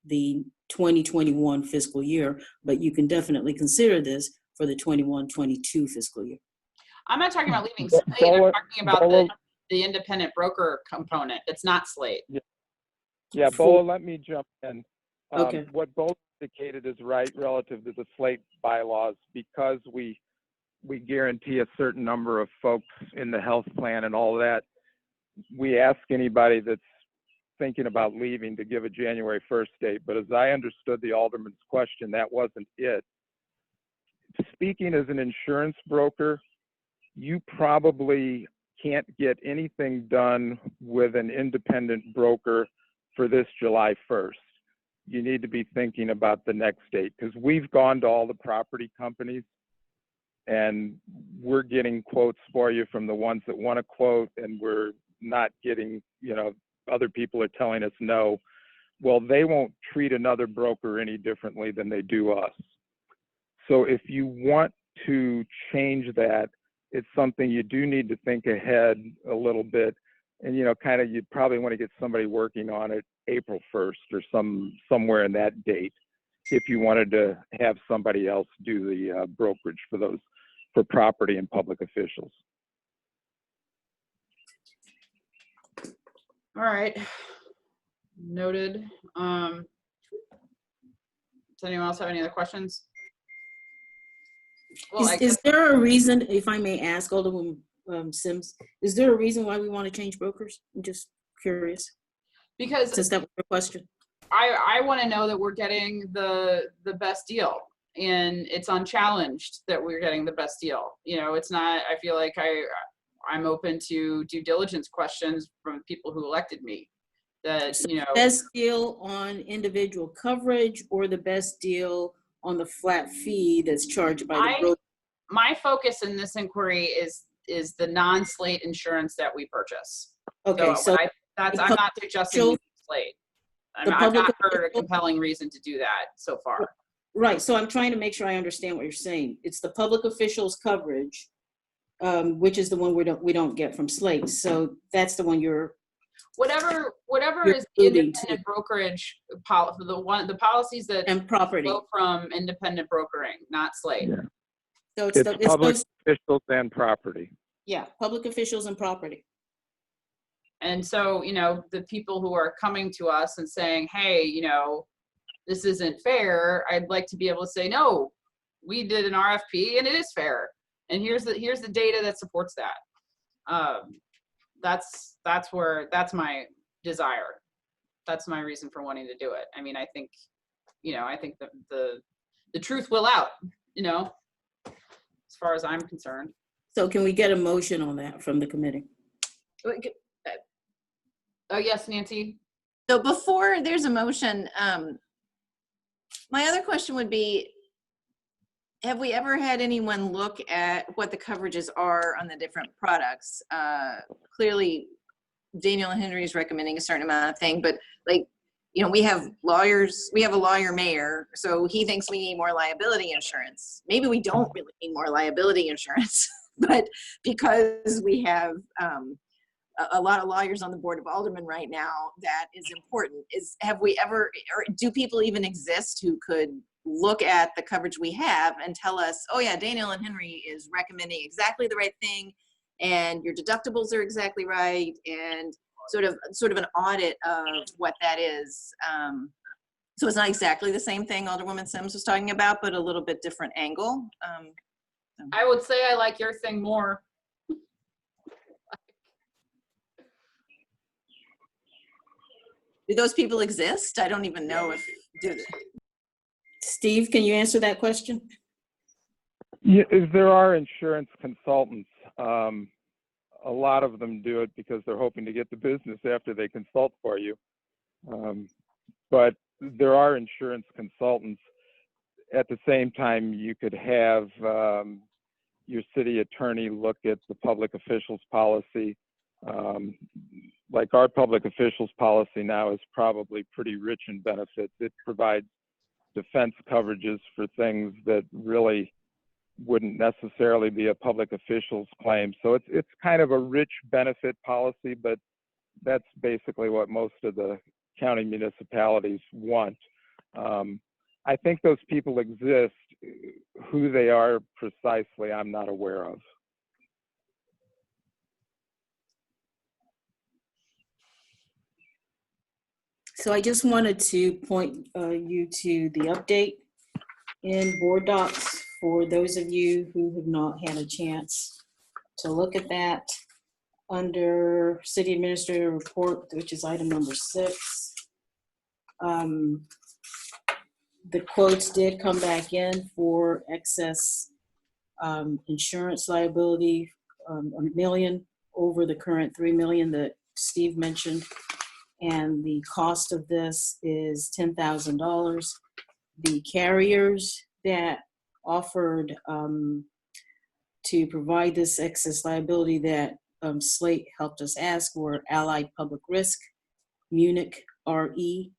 the 2021 fiscal year, but you can definitely consider this for the 21-22 fiscal year. I'm not talking about leaving slate. I'm talking about the independent broker component. It's not slate. Yeah, Bola, let me jump in. Okay. What Bola indicated is right relative to the slate bylaws, because we guarantee a certain number of folks in the health plan and all that. We ask anybody that's thinking about leaving to give a January 1st date, but as I understood the alderman's question, that wasn't it. speaking as an insurance broker, you probably can't get anything done with an independent broker for this July 1st. You need to be thinking about the next date, because we've gone to all the property companies and we're getting quotes for you from the ones that want to quote, and we're not getting, other people are telling us no. Well, they won't treat another broker any differently than they do us. So if you want to change that, it's something you do need to think ahead a little bit. And, you'd probably want to get somebody working on it April 1st or somewhere in that date, if you wanted to have somebody else do the brokerage for property and public officials. All right. Noted. Does anyone else have any other questions? Well, Is there a reason, if I may ask, Alderwoman Sims, is there a reason why we want to change brokers? I'm just curious, because since that was your question. I want to know that we're getting the best deal, and it's unchallenged that we're getting the best deal. It's not, I feel like I'm open to due diligence questions from people who elected me. That, Best deal on individual coverage, or the best deal on the flat fee that's charged by the broker? My focus in this inquiry is the non-slate insurance that we purchase. Okay, so I'm not suggesting slate. I've not heard a compelling reason to do that so far. Right, so I'm trying to make sure I understand what you're saying. It's the public officials coverage, which is the one we don't get from slate. So that's the one you're whatever is alluding independent brokerage the policies that and property go from independent brokering, not slate. Yeah. So It's public officials and property. Yeah, public officials and property. And so, the people who are coming to us and saying, hey, this isn't fair, I'd like to be able to say, no, we did an RFP and it is fair. And here's the data that supports that. That's my desire. That's my reason for wanting to do it. I mean, I think that the truth will out, as far as I'm concerned. So can we get a motion on that from the committee? Oh, yes, Nancy. So before there's a motion, my other question would be, have we ever had anyone look at what the coverages are on the different products? Clearly, Daniel and Henry is recommending a certain amount of thing, but we have lawyers, we have a lawyer mayor, so he thinks we need more liability insurance. Maybe we don't really need more liability insurance, but because we have a lot of lawyers on the Board of Aldermen right now, that is important. Have we ever, or do people even exist who could look at the coverage we have and tell us, oh yeah, Daniel and Henry is recommending exactly the right thing, and your deductibles are exactly right, and sort of an audit of what that is. So it's not exactly the same thing Alderwoman Sims was talking about, but a little bit different angle. I would say I like your thing more. Do those people exist? I don't even know if do they. Steve, can you answer that question? Yeah, there are insurance consultants. A lot of them do it because they're hoping to get the business after they consult for you. But there are insurance consultants. At the same time, you could have your city attorney look at the public officials policy. Like our public officials policy now is probably pretty rich in benefits. It provides defense coverages for things that really wouldn't necessarily be a public officials claim. So it's kind of a rich benefit policy, but that's basically what most of the county municipalities want. I think those people exist. Who they are precisely, I'm not aware of. So I just wanted to point you to the update in board docs for those of you who have not had a chance to look at that. Under city administrator report, which is item number 6, The quotes did come back in for excess insurance liability, $1 million over the current $3 million that Steve mentioned. And the cost of this is $10,000. The carriers that offered to provide this excess liability that Slate helped us ask were Allied Public Risk, Munich RE,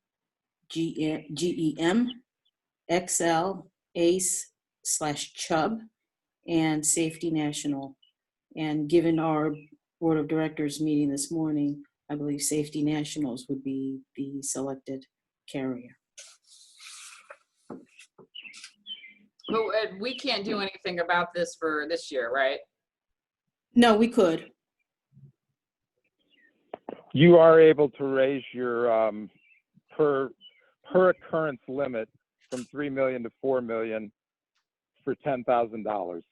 GEM, XL, ACE/Chubb, and Safety National. And given our board of directors meeting this morning, I believe Safety Nationals would be the selected carrier. But we can't do anything about this for this year, right? No, we could. You are able to raise your per occurrence limit from 3 million to 4 million for $10,000.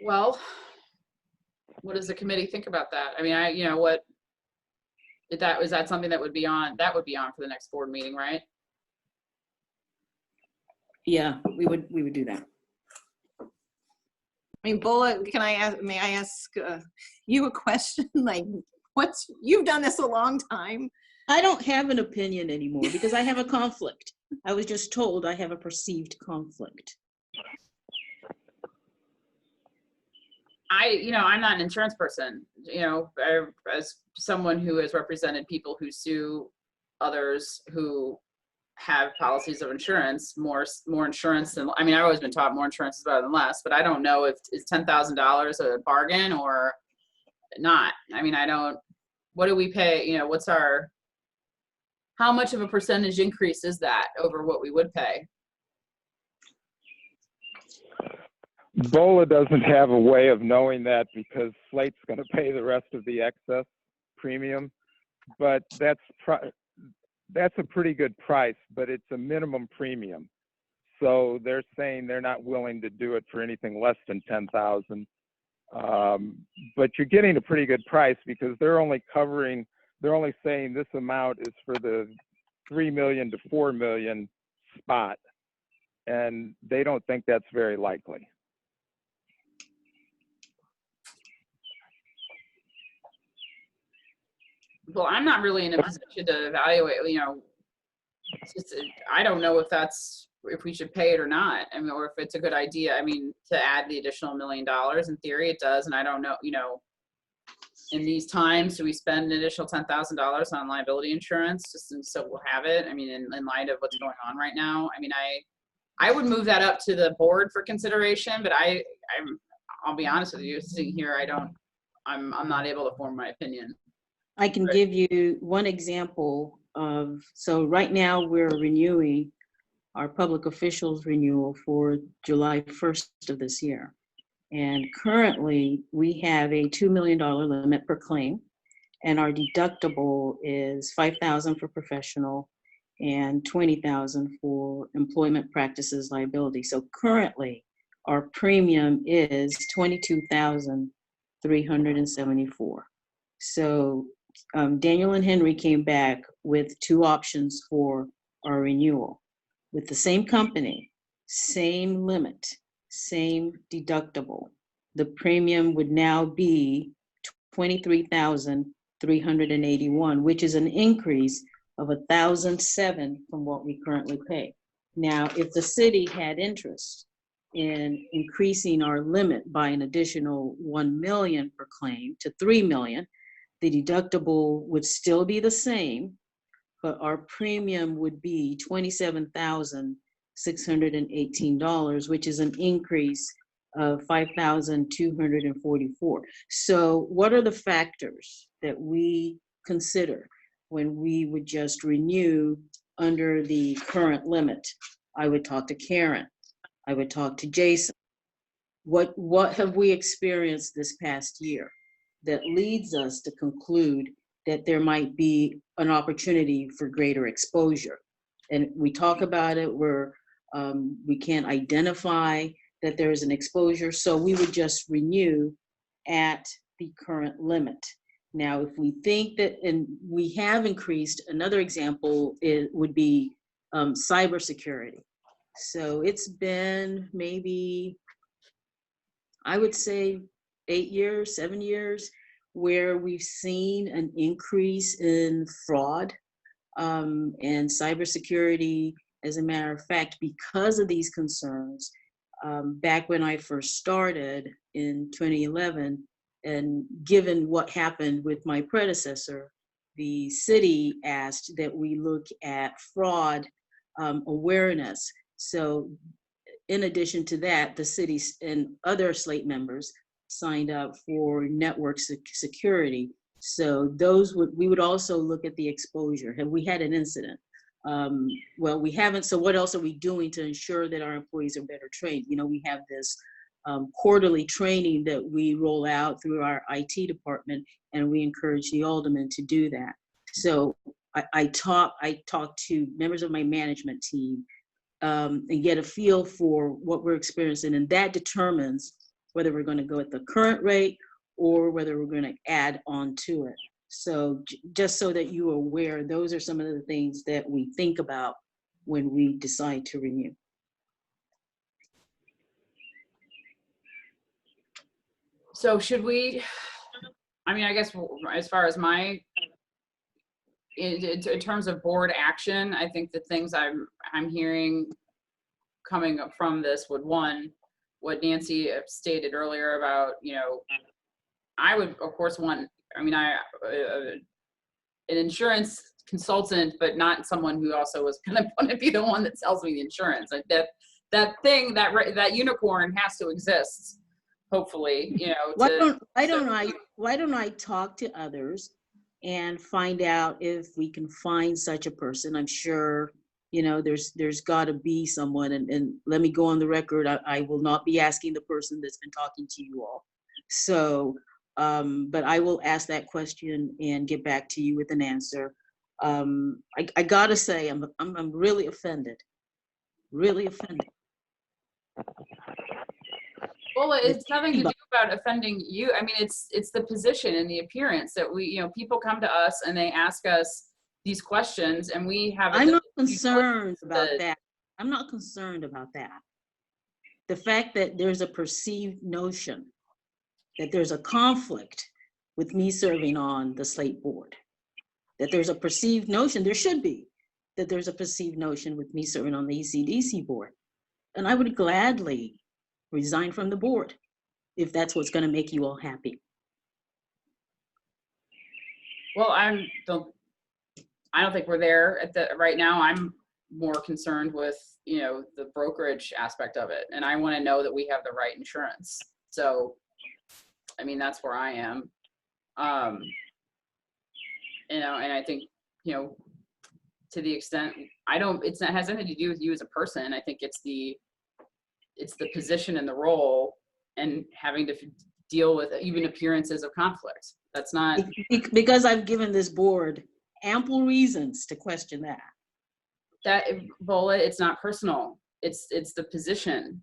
Well, what does the committee think about that? I mean, you know, what, is that something that would be on for the next board meeting, right? Yeah, we would do that. I mean, Bola, may I ask you a question? Like, you've done this a long time. I don't have an opinion anymore because I have a conflict. I was just told I have a perceived conflict. I'm not an insurance person. You know, as someone who has represented people who sue others who have policies of insurance, more insurance than, I mean, I've always been taught more insurance is better than less, but I don't know if is $10,000 a bargain or not. I mean, what do we pay? You know, how much of a percentage increase is that over what we would pay? BOLA doesn't have a way of knowing that because Slate's going to pay the rest of the excess premium, but that's a pretty good price, but it's a minimum premium. So they're saying they're not willing to do it for anything less than $10,000. But you're getting a pretty good price because they're only saying this amount is for the 3 million to 4 million spot. And they don't think that's very likely. Well, I'm not really in a position to evaluate, you know, I don't know if we should pay it or not. I mean, or if it's a good idea. I mean, to add the additional $1 million, in theory it does. And I don't know, you know, in these times, do we spend an additional $10,000 on liability insurance just so we'll have it? I mean, in light of what's going on right now, I mean, I would move that up to the board for consideration, but I'll be honest with you, sitting here, I'm not able to form my opinion. I can give you one example so right now we're renewing our public officials renewal for July 1st of this year. And currently we have a $2 million limit per claim, and our deductible is $5,000 for professional and $20,000 for employment practices liability. So currently our premium is $22,374. So Daniel and Henry came back with two options for our renewal. With the same company, same limit, same deductible, the premium would now be $23,381, which is an increase of $1,007 from what we currently pay. Now, if the city had interest in increasing our limit by an additional 1 million per claim to 3 million, the deductible would still be the same, but our premium would be $27,618, which is an increase of $5,244. So what are the factors that we consider when we would just renew under the current limit? I would talk to Karen. I would talk to Jason. What have we experienced this past year that leads us to conclude that there might be an opportunity for greater exposure? And we talk about it where we can't identify that there is an exposure, so we would just renew at the current limit. Now, if we think that, and we have increased, another example would be cybersecurity. So it's been maybe, I would say 8 years, 7 years, where we've seen an increase in fraud and cybersecurity. As a matter of fact, because of these concerns, back when I first started in 2011, and given what happened with my predecessor, the city asked that we look at fraud awareness. So in addition to that, the cities and other Slate members signed up for network security. So we would also look at the exposure. Have we had an incident? Well, we haven't. So what else are we doing to ensure that our employees are better trained? You know, we have this quarterly training that we roll out through our IT department, and we encourage the aldermen to do that. So I talk to members of my management team and get a feel for what we're experiencing, and that determines whether we're going to go at the current rate or whether we're going to add on to it. So just so that you are aware, those are some of the things that we think about when we decide to renew. So should we, I mean, I guess as far as in terms of board action, I think the things I'm hearing coming up from this would, one, what Nancy stated earlier about, you know, I would of course want, I mean, an insurance consultant, but not someone who also is going to be the one that sells me the insurance. Like that unicorn has to exist. Hopefully, you know. Why don't I talk to others and find out if we can find such a person? I'm sure, you know, there's got to be someone, and let me go on the record. I will not be asking the person that's been talking to you all. So, but I will ask that question and get back to you with an answer. I gotta say, I'm really offended. Really offended. Well, it's nothing to do about offending you. I mean, it's the position and the appearance that we, you know, people come to us and they ask us these questions, and we have. I'm not concerned about that. I'm not concerned about that. The fact that there's a perceived notion that there's a conflict with me serving on the Slate board, that there's a perceived notion, there should be, that there's a perceived notion with me serving on the ECDC board. And I would gladly resign from the board if that's what's going to make you all happy. Well, I don't think we're there right now. I'm more concerned with, you know, the brokerage aspect of it, and I want to know that we have the right insurance. So, I mean, that's where I am. You know, and I think, you know, to the extent it has nothing to do with you as a person. I think it's the position and the role, and having to deal with even appearances of conflict. That's not because I've given this board ample reasons to question that. Bola, it's not personal. It's the position.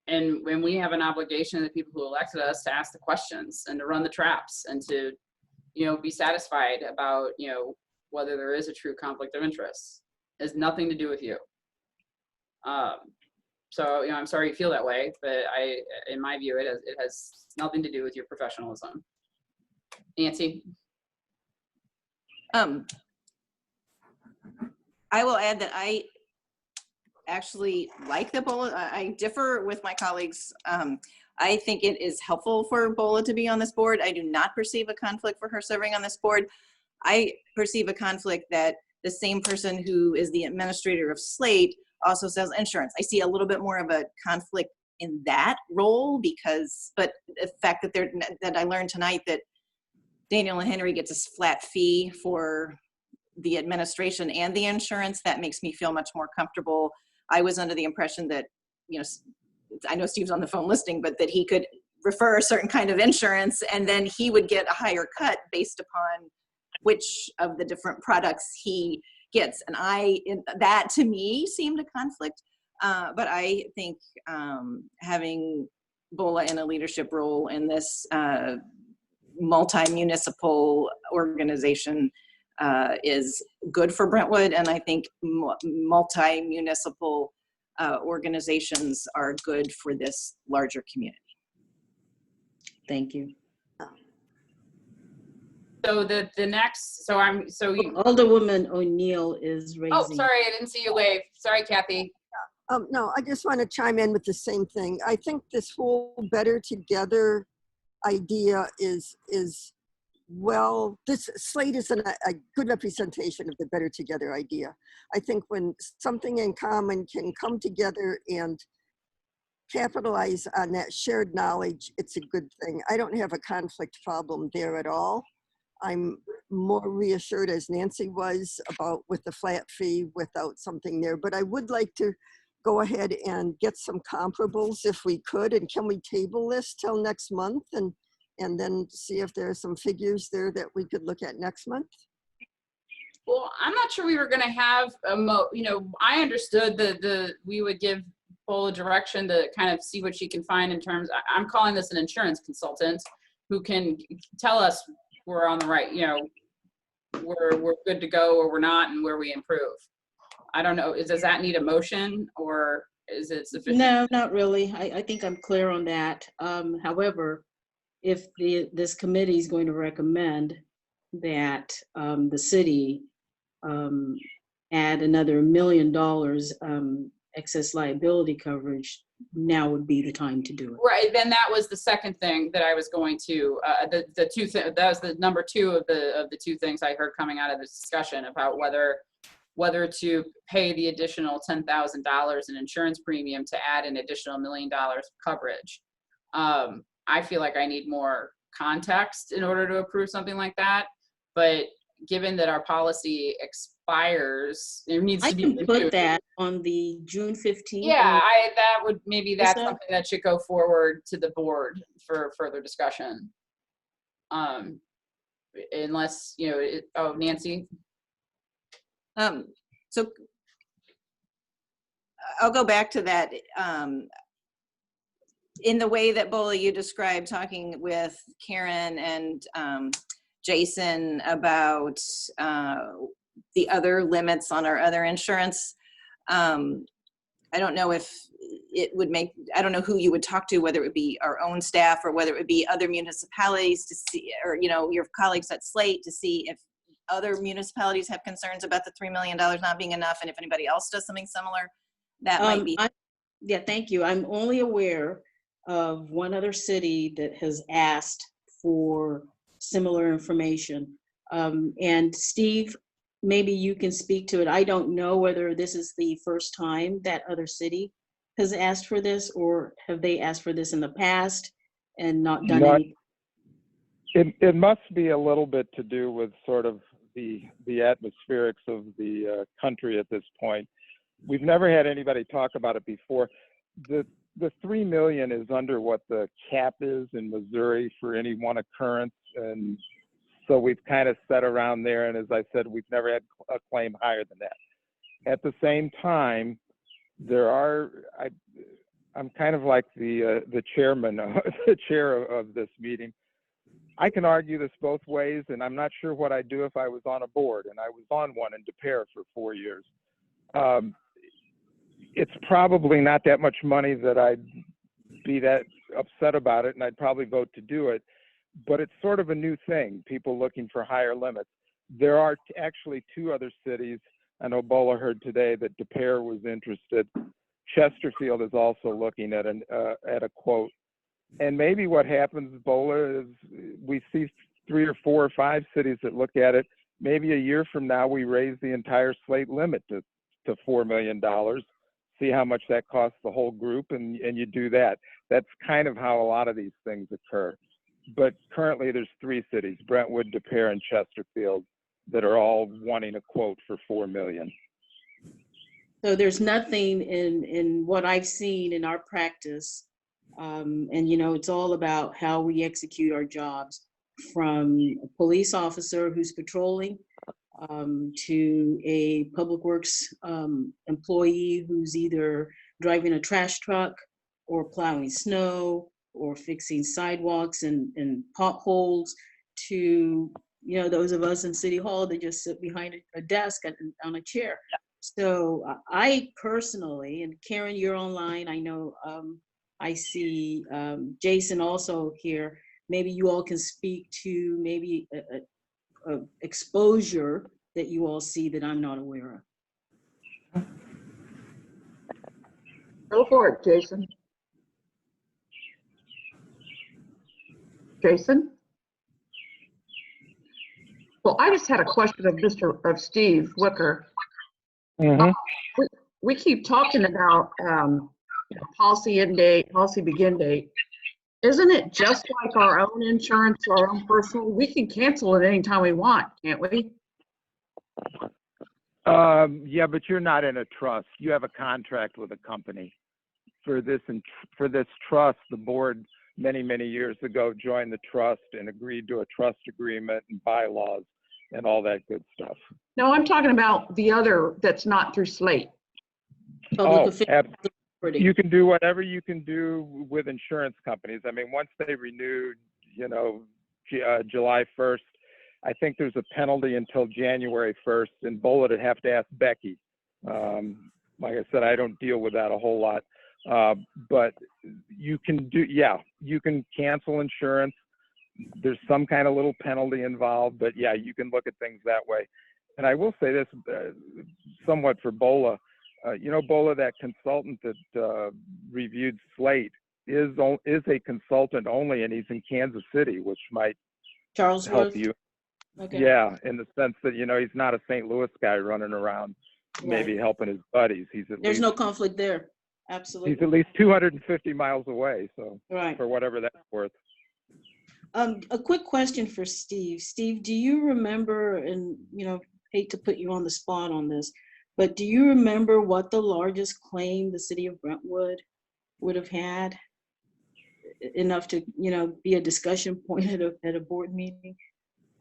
And when we have an obligation to the people who elected us to ask the questions and to run the traps and to, you know, be satisfied about, you know, whether there is a true conflict of interest. It has nothing to do with you. So, you know, I'm sorry you feel that way, but in my view, it has nothing to do with your professionalism. Nancy? I will add that I actually like the Bola. I differ with my colleagues. I think it is helpful for Bola to be on this board. I do not perceive a conflict for her serving on this board. I perceive a conflict that the same person who is the administrator of Slate also sells insurance. I see a little bit more of a conflict in that role but the fact that I learned tonight that Daniel and Henry gets a flat fee for the administration and the insurance, that makes me feel much more comfortable. I was under the impression that, you know, I know Steve's on the phone listening, but that he could refer a certain kind of insurance and then he would get a higher cut based upon which of the different products he gets. And that to me seemed a conflict. But I think having Bola in a leadership role in this multi-municipal organization is good for Brentwood, and I think multi-municipal organizations are good for this larger community. Thank you. So the next, so you, Alderwoman O'Neill is raising. oh, sorry, I didn't see you wave. Sorry, Kathy. No, I just want to chime in with the same thing. I think this whole better together idea is well, this slate is a good representation of the better together idea. I think when something in common can come together and capitalize on that shared knowledge, it's a good thing. I don't have a conflict problem there at all. I'm more reassured, as Nancy was, about with the flat fee without something there, but I would like to go ahead and get some comparables if we could, and can we table this till next month and then see if there are some figures there that we could look at next month? Well, I'm not sure we were going to have I understood that we would give Bola direction to kind of see what she can find in terms. I'm calling this an insurance consultant who can tell us we're on the right, we're good to go or we're not, and where we improve. I don't know. Does that need a motion, or is it sufficient? No, not really. I think I'm clear on that. However, if this committee is going to recommend that the city add another $1 million excess liability coverage, now would be the time to do it. Right. Then that was the second thing that I was going to. That was the number two of the two things I heard coming out of this discussion about whether to pay the additional $10,000 in insurance premium to add an additional $1 million coverage. I feel like I need more context in order to approve something like that. But given that our policy expires, there needs I to be can renewed. put that on the June 15th. Yeah, that's something that should go forward to the board for further discussion. Unless, Nancy. So I'll go back to that. In the way that Bola, you described talking with Karen and Jason about the other limits on our other insurance. I don't know if it would I don't know who you would talk to, whether it would be our own staff or whether it would be other municipalities to see, or, your colleagues at Slate to see if other municipalities have concerns about the $3 million not being enough. And if anybody else does something similar, that might be. Yeah, thank you. I'm only aware of one other city that has asked for similar information. And Steve, maybe you can speak to it. I don't know whether this is the first time that other city has asked for this, or have they asked for this in the past and not done anything? It must be a little bit to do with sort of the atmospherics of the country at this point. We've never had anybody talk about it before. The 3 million is under what the cap is in Missouri for any one occurrence, and so we've kind of set around there. And as I said, we've never had a claim higher than that. At the same time, I'm kind of like the chairman, the chair of this meeting. I can argue this both ways, and I'm not sure what I'd do if I was on a board, and I was on one in DePere for 4 years. It's probably not that much money that I'd be that upset about it, and I'd probably vote to do it. But it's sort of a new thing, people looking for higher limits. There are actually 2 other cities. I know Bola heard today that DePere was interested. Chesterfield is also looking at a quote. And maybe what happens, Bola, is we see 3 or 4 or 5 cities that look at it. Maybe a year from now, we raise the entire slate limit to $4 million. See how much that costs the whole group, and you do that. That's kind of how a lot of these things occur. But currently there's 3 cities, Brentwood, DePere, and Chesterfield, that are all wanting a quote for $4 million. So there's nothing in what I've seen in our practice, and it's all about how we execute our jobs, from a police officer who's patrolling to a public works employee who's either driving a trash truck or plowing snow or fixing sidewalks and potholes, to those of us in City Hall that just sit behind a desk and on a chair. So I personally, and Karen, you're online. I know I see Jason also here. Maybe you all can speak to maybe a exposure that you all see that I'm not aware of. Go for it, Jason. Jason? Well, I just had a question of Steve Wicker. Mhm. We keep talking about policy end date, policy begin date. Isn't it just like our own insurance, our own personal? We can cancel it anytime we want, can't we? Yeah, but you're not in a trust. You have a contract with a company. For this trust, the board many years ago joined the trust and agreed to a trust agreement and bylaws and all that good stuff. No, I'm talking about the other that's not through Slate. Public affairs. You can do whatever you can do with insurance companies. I mean, once they renewed, July 1st, I think there's a penalty until January 1st, and BOLA would have to ask Becky. Like I said, I don't deal with that a whole lot. But you can you can cancel insurance. There's some kind of little penalty involved, but yeah, you can look at things that way. And I will say this somewhat for BOLA. BOLA, that consultant that reviewed Slate, is a consultant only, and he's in Kansas City, which might Charles help you. Okay. Yeah, in the sense that, he's not a St. Louis guy running around maybe helping his buddies. There's no conflict there. Absolutely. He's at least 250 miles away, so Right. for whatever that's worth. A quick question for Steve. Steve, do you remember, and hate to put you on the spot on this, but do you remember what the largest claim the city of Brentwood would have had? Enough to, be a discussion point at a board meeting?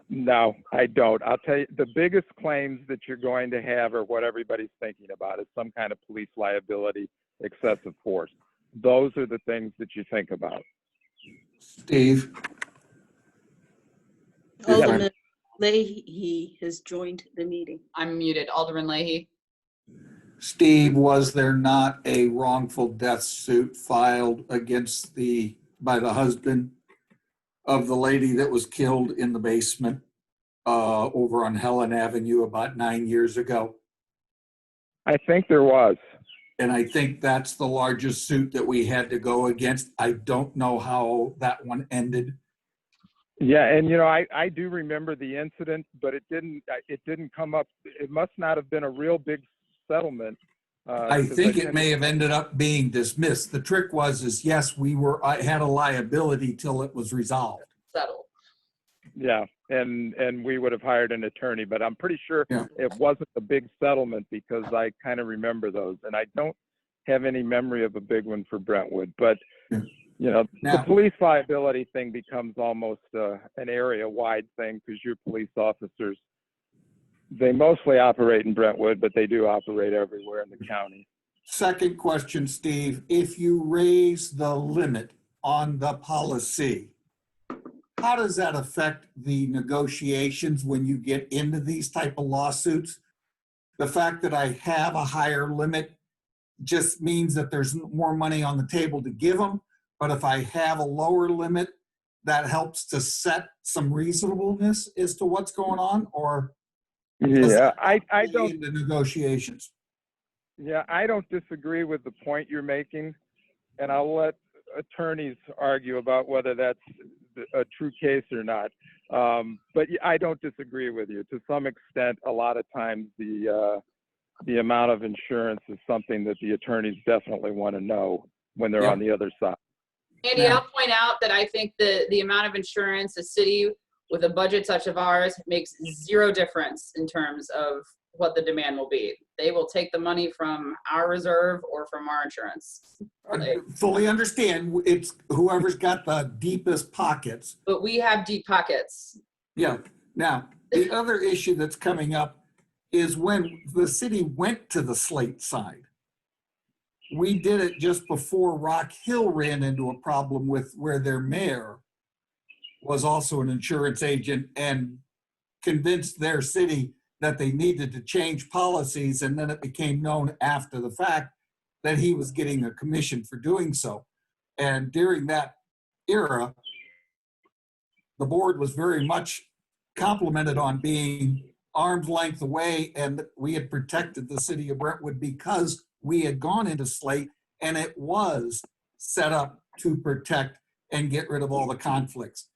No, I don't. I'll tell you, the biggest claims that you're going to have are what everybody's thinking about is some kind of police liability, excessive force. Those are the things that you think about. Steve? Alderman Leahy has joined the meeting. I'm muted. Alderman Leahy. Steve, was there not a wrongful death suit filed against by the husband of the lady that was killed in the basement over on Helen Avenue about 9 years ago? I think there was. And I think that's the largest suit that we had to go against. I don't know how that one ended. Yeah, and I do remember the incident, but it didn't come up. It must not have been a real big settlement. I think it may have ended up being dismissed. The trick was yes, I had a liability till it was resolved. Settled. Yeah, and we would have hired an attorney, but I'm pretty sure it wasn't a big settlement because I kind of remember those, and I don't have any memory of a big one for Brentwood. But the police liability thing becomes almost an area-wide thing because your police officers, they mostly operate in Brentwood, but they do operate everywhere in the county. Second question, Steve, if you raise the limit on the policy, how does that affect the negotiations when you get into these type of lawsuits? The fact that I have a higher limit just means that there's more money on the table to give them. But if I have a lower limit, that helps to set some reasonableness as to what's going on, or yeah, I don't in the negotiations. Yeah, I don't disagree with the point you're making, and I'll let attorneys argue about whether that's a true case or not. But I don't disagree with you. To some extent, a lot of times the amount of insurance is something that the attorneys definitely want to know when they're on the other side. Andy, I'll point out that I think the amount of insurance a city with a budget such as ours makes zero difference in terms of what the demand will be. They will take the money from our reserve or from our insurance. I fully understand. It's whoever's got the deepest pockets. But we have deep pockets. Yeah. Now, the other issue that's coming up is when the city went to the Slate side. We did it just before Rock Hill ran into a problem with where their mayor was also an insurance agent and convinced their city that they needed to change policies, and then it became known after the fact that he was getting a commission for doing so. And during that era, the board was very much complimented on being arm's length away, and we had protected the city of Brentwood because we had gone into Slate, and it was set up to protect and get rid of all the conflicts.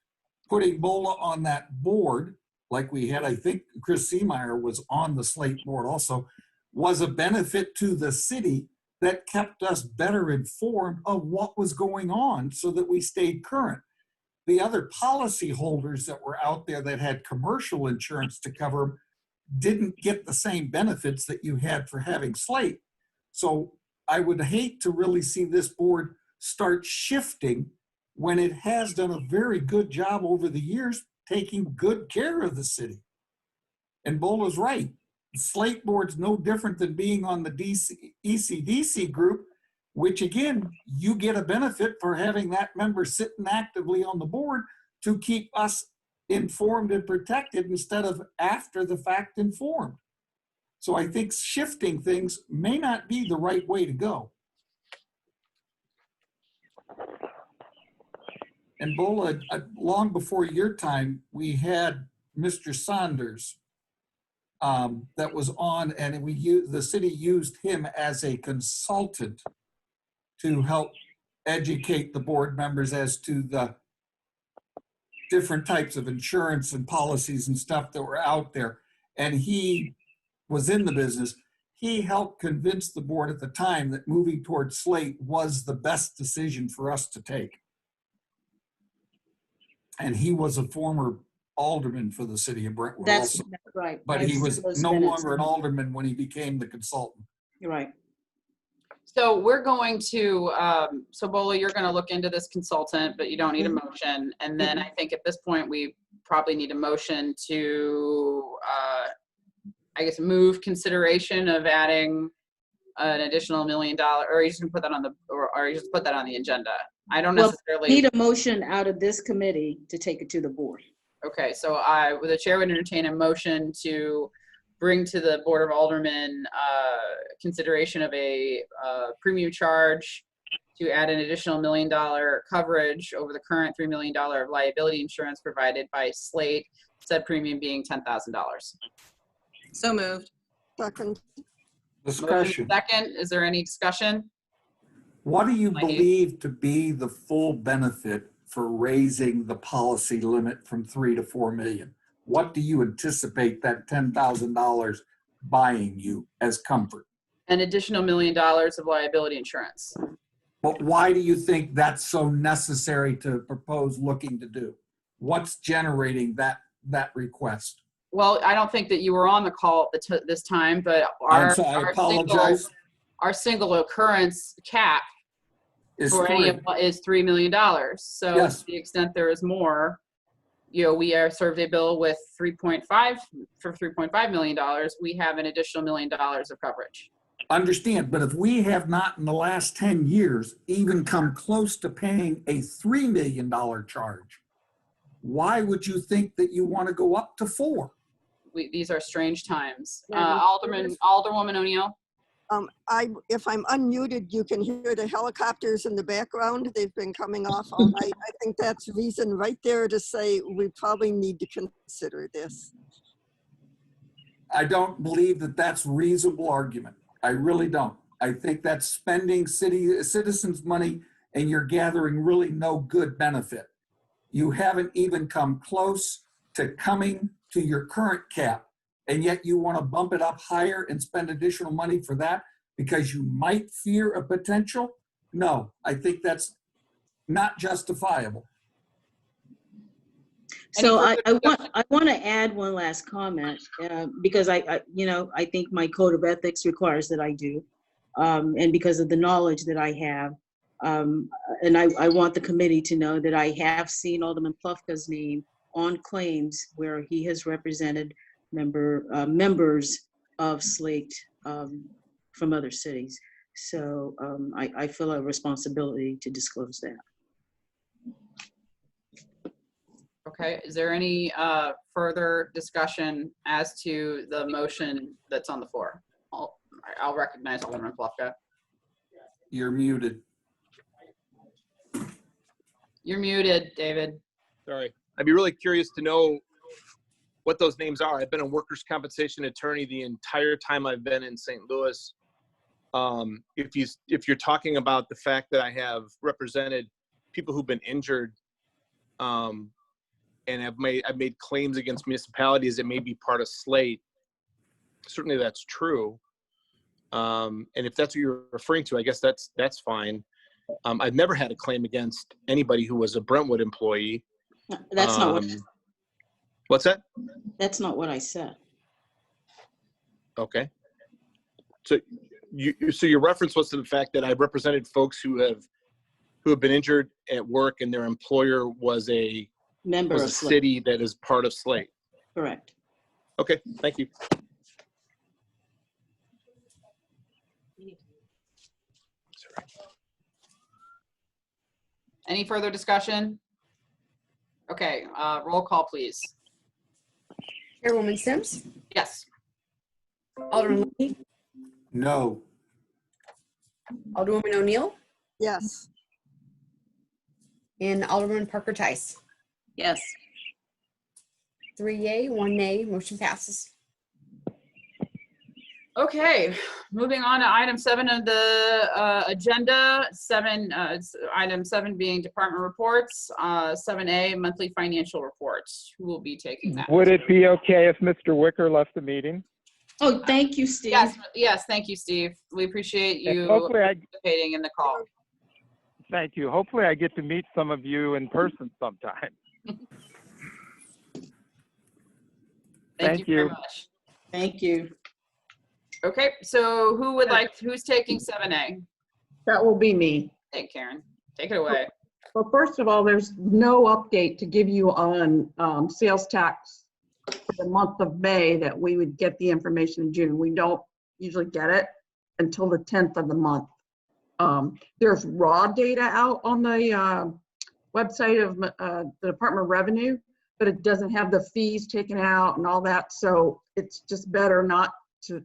Putting BOLA on that board, like we had, I think Chris Seemeyer was on the Slate board also, was a benefit to the city that kept us better informed of what was going on so that we stayed current. The other policy holders that were out there that had commercial insurance to cover them didn't get the same benefits that you had for having Slate. So I would hate to really see this board start shifting when it has done a very good job over the years taking good care of the city. And Bola's right. The Slate board's no different than being on the ECDC group, which again, you get a benefit for having that member sitting actively on the board to keep us informed and protected instead of after the fact informed. So I think shifting things may not be the right way to go. And Bola, long before your time, we had Mr. Saunders that was on, and the city used him as a consultant to help educate the board members as to the different types of insurance and policies and stuff that were out there. And he was in the business. He helped convince the board at the time that moving towards Slate was the best decision for us to take. And he was a former alderman for the city of Brentwood That's also. right. But he was Those no minutes. longer an alderman when he became the consultant. You're right. So we're going to, so Bola, you're going to look into this consultant, but you don't need a motion. And then I think at this point, we probably need a motion to, I guess, move consideration of adding an additional $1 million, or you just gonna put that on the, or you just put that on the agenda. I don't Well, necessarily. need a motion out of this committee to take it to the board. Okay, so the chair would entertain a motion to bring to the Board of Aldermen consideration of a premium charge to add an additional $1 million coverage over the current $3 million of liability insurance provided by Slate, said premium being $10,000. So moved. Second. Discussion. Second, is there any discussion? What do you believe to be the full benefit for raising the policy limit from 3 to 4 million? What do you anticipate that $10,000 buying you as comfort? An additional $1 million of liability insurance. But why do you think that's so necessary to propose looking to do? What's generating that request? Well, I don't think that you were on the call at this time, but I apologize. Our single occurrence cap Is for any of is $3 million. So Yes. to the extent there is more, we are served a bill with 3.5 million dollars. We have an additional $1 million of coverage. Understand, but if we have not in the last 10 years even come close to paying a $3 million charge, why would you think that you want to go up to 4? These are strange times. Yeah, Alderwoman O'Neill. If I'm unmuted, you can hear the helicopters in the background. They've been coming off all night. I think that's reason right there to say we probably need to consider this. I don't believe that that's a reasonable argument. I really don't. I think that's spending citizens' money and you're gathering really no good benefit. You haven't even come close to coming to your current cap, and yet you want to bump it up higher and spend additional money for that because you might fear a potential? No, I think that's not justifiable. So I want to add one last comment because I think my code of ethics requires that I do, and because of the knowledge that I have, and I want the committee to know that I have seen Alderman Plufka's name on claims where he has represented members of Slate from other cities. So I feel a responsibility to disclose that. Okay, is there any further discussion as to the motion that's on the floor? I'll recognize Alderman Plufka. You're muted. You're muted, David. Sorry. I'd be really curious to know what those names are. I've been a workers' compensation attorney the entire time I've been in St. Louis. If you're talking about the fact that I have represented people who've been injured, and I've made claims against municipalities that may be part of Slate, certainly that's true. And if that's what you're referring to, I guess that's fine. I've never had a claim against anybody who was a Brentwood employee. That's not what, What's that? that's not what I said. Okay. So your reference was to the fact that I've represented folks who have been injured at work and their employer was a Member of Slate. city that is part of Slate. Correct. Okay, thank you. Any further discussion? Okay, roll call, please. Chairwoman Sims, Yes. Alderman Leahy, No. Alderwoman O'Neill, Yes. and Alderman Parker Tice. Yes. 3 yea, 1 nay, motion passes. Okay, moving on to item 7 of the agenda. Item 7 being department reports. 7A, monthly financial reports. Who will be taking that? Would it be okay if Mr. Wicker left the meeting? Oh, thank you, Steve. Yes, thank you, Steve. We appreciate And you hopefully participating in the call. thank you. Hopefully I get to meet some of you in person sometime. Thank you very you. much. Thank you. Okay, so who's taking 7A? That will be me. Hey, Karen, take it away. Well, first of all, there's no update to give you on sales tax for the month of May that we would get the information in June. We don't usually get it until the 10th of the month. There's raw data out on the website of the Department of Revenue, but it doesn't have the fees taken out and all that. So it's just better not to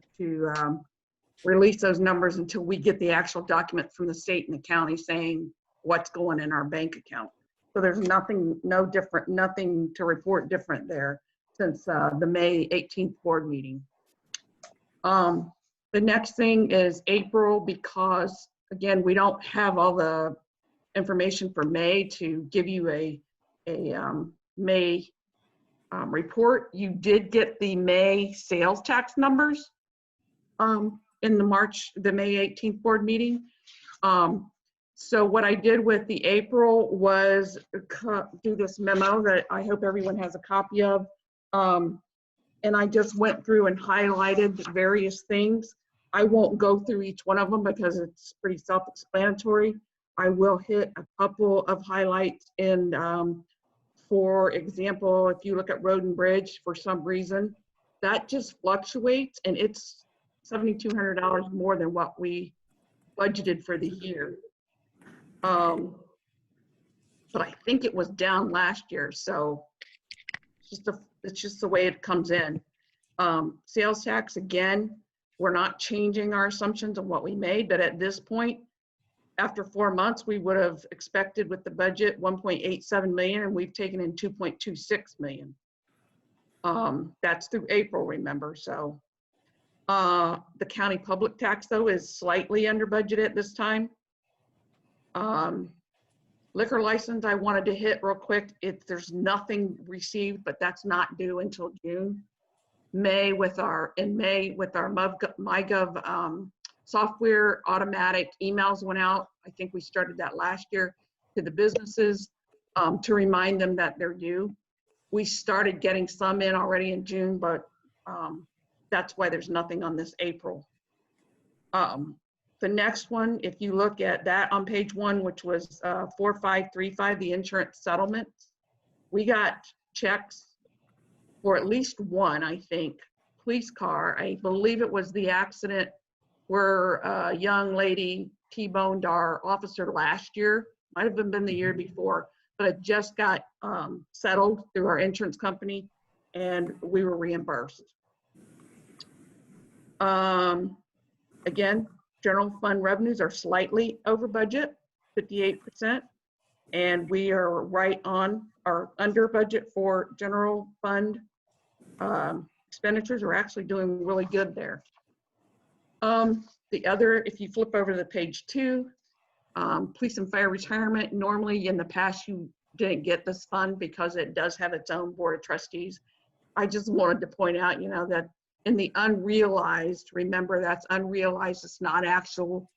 release those numbers until we get the actual document from the state and the county saying what's going in our bank account. So there's nothing to report different there since the May 18th board meeting. The next thing is April, because again, we don't have all the information for May to give you a May report. You did get the May sales tax numbers in the May 18th board meeting. So what I did with the April was do this memo that I hope everyone has a copy of. And I just went through and highlighted various things. I won't go through each one of them because it's pretty self-explanatory. I will hit a couple of highlights in, for example, if you look at Road and Bridge, for some reason, that just fluctuates and it's $7,200 more than what we budgeted for the year. But I think it was down last year, so it's just the way it comes in. Sales tax, again, we're not changing our assumptions of what we made, but at this point, after 4 months, we would have expected with the budget 1.87 million, and we've taken in 2.26 million. That's through April, remember, so. The county public tax, though, is slightly under budget at this time. Liquor license, I wanted to hit real quick. There's nothing received, but that's not due until June. In May with our MyGov software, automatic emails went out. I think we started that last year to the businesses to remind them that they're due. We started getting some in already in June, but that's why there's nothing on this April. The next one, if you look at that on page 1, which was 4535, the insurance settlements, we got checks for at least one, I think, police car. I believe it was the accident where a young lady T-boned our officer last year. Might have been the year before. but it just got settled through our insurance company, and we were reimbursed. Again, general fund revenues are slightly over budget, 58%, and we are right on or under budget for general fund expenditures. Are actually doing really good there. The other, if you flip over to the page 2, police and fire retirement, normally in the past you didn't get this fund because it does have its own board of trustees. I just wanted to point out, you know, that in the unrealized, remember that's unrealized, it's not actual.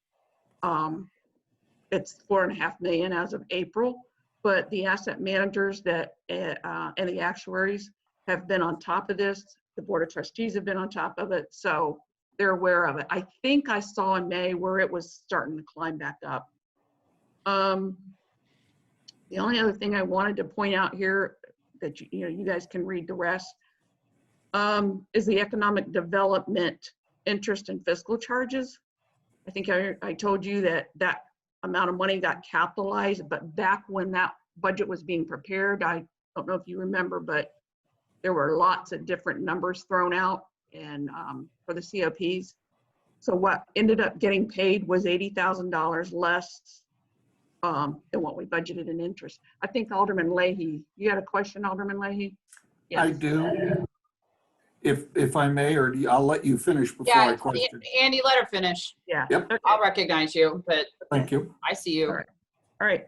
It's 4.5 million as of April, but the asset managers that and the actuaries have been on top of this. The board of trustees have been on top of it, so they're aware of it. I think I saw in May where it was starting to climb back up. The only other thing I wanted to point out here that you guys can read the rest is the economic development interest and fiscal charges. I think I told you that that amount of money got capitalized, but back when that budget was being prepared, I don't know if you remember, but there were lots of different numbers thrown out and for the COPs. So what ended up getting paid was $80,000 less than what we budgeted in interest. I think Alderman Leahy, you had a question, Alderman Leahy? Yes. I do. If I may, or I'll let you finish before I question. Andy, let her finish. Yeah. Yep. Okay. I'll recognize you, but Thank you. I see you. All right.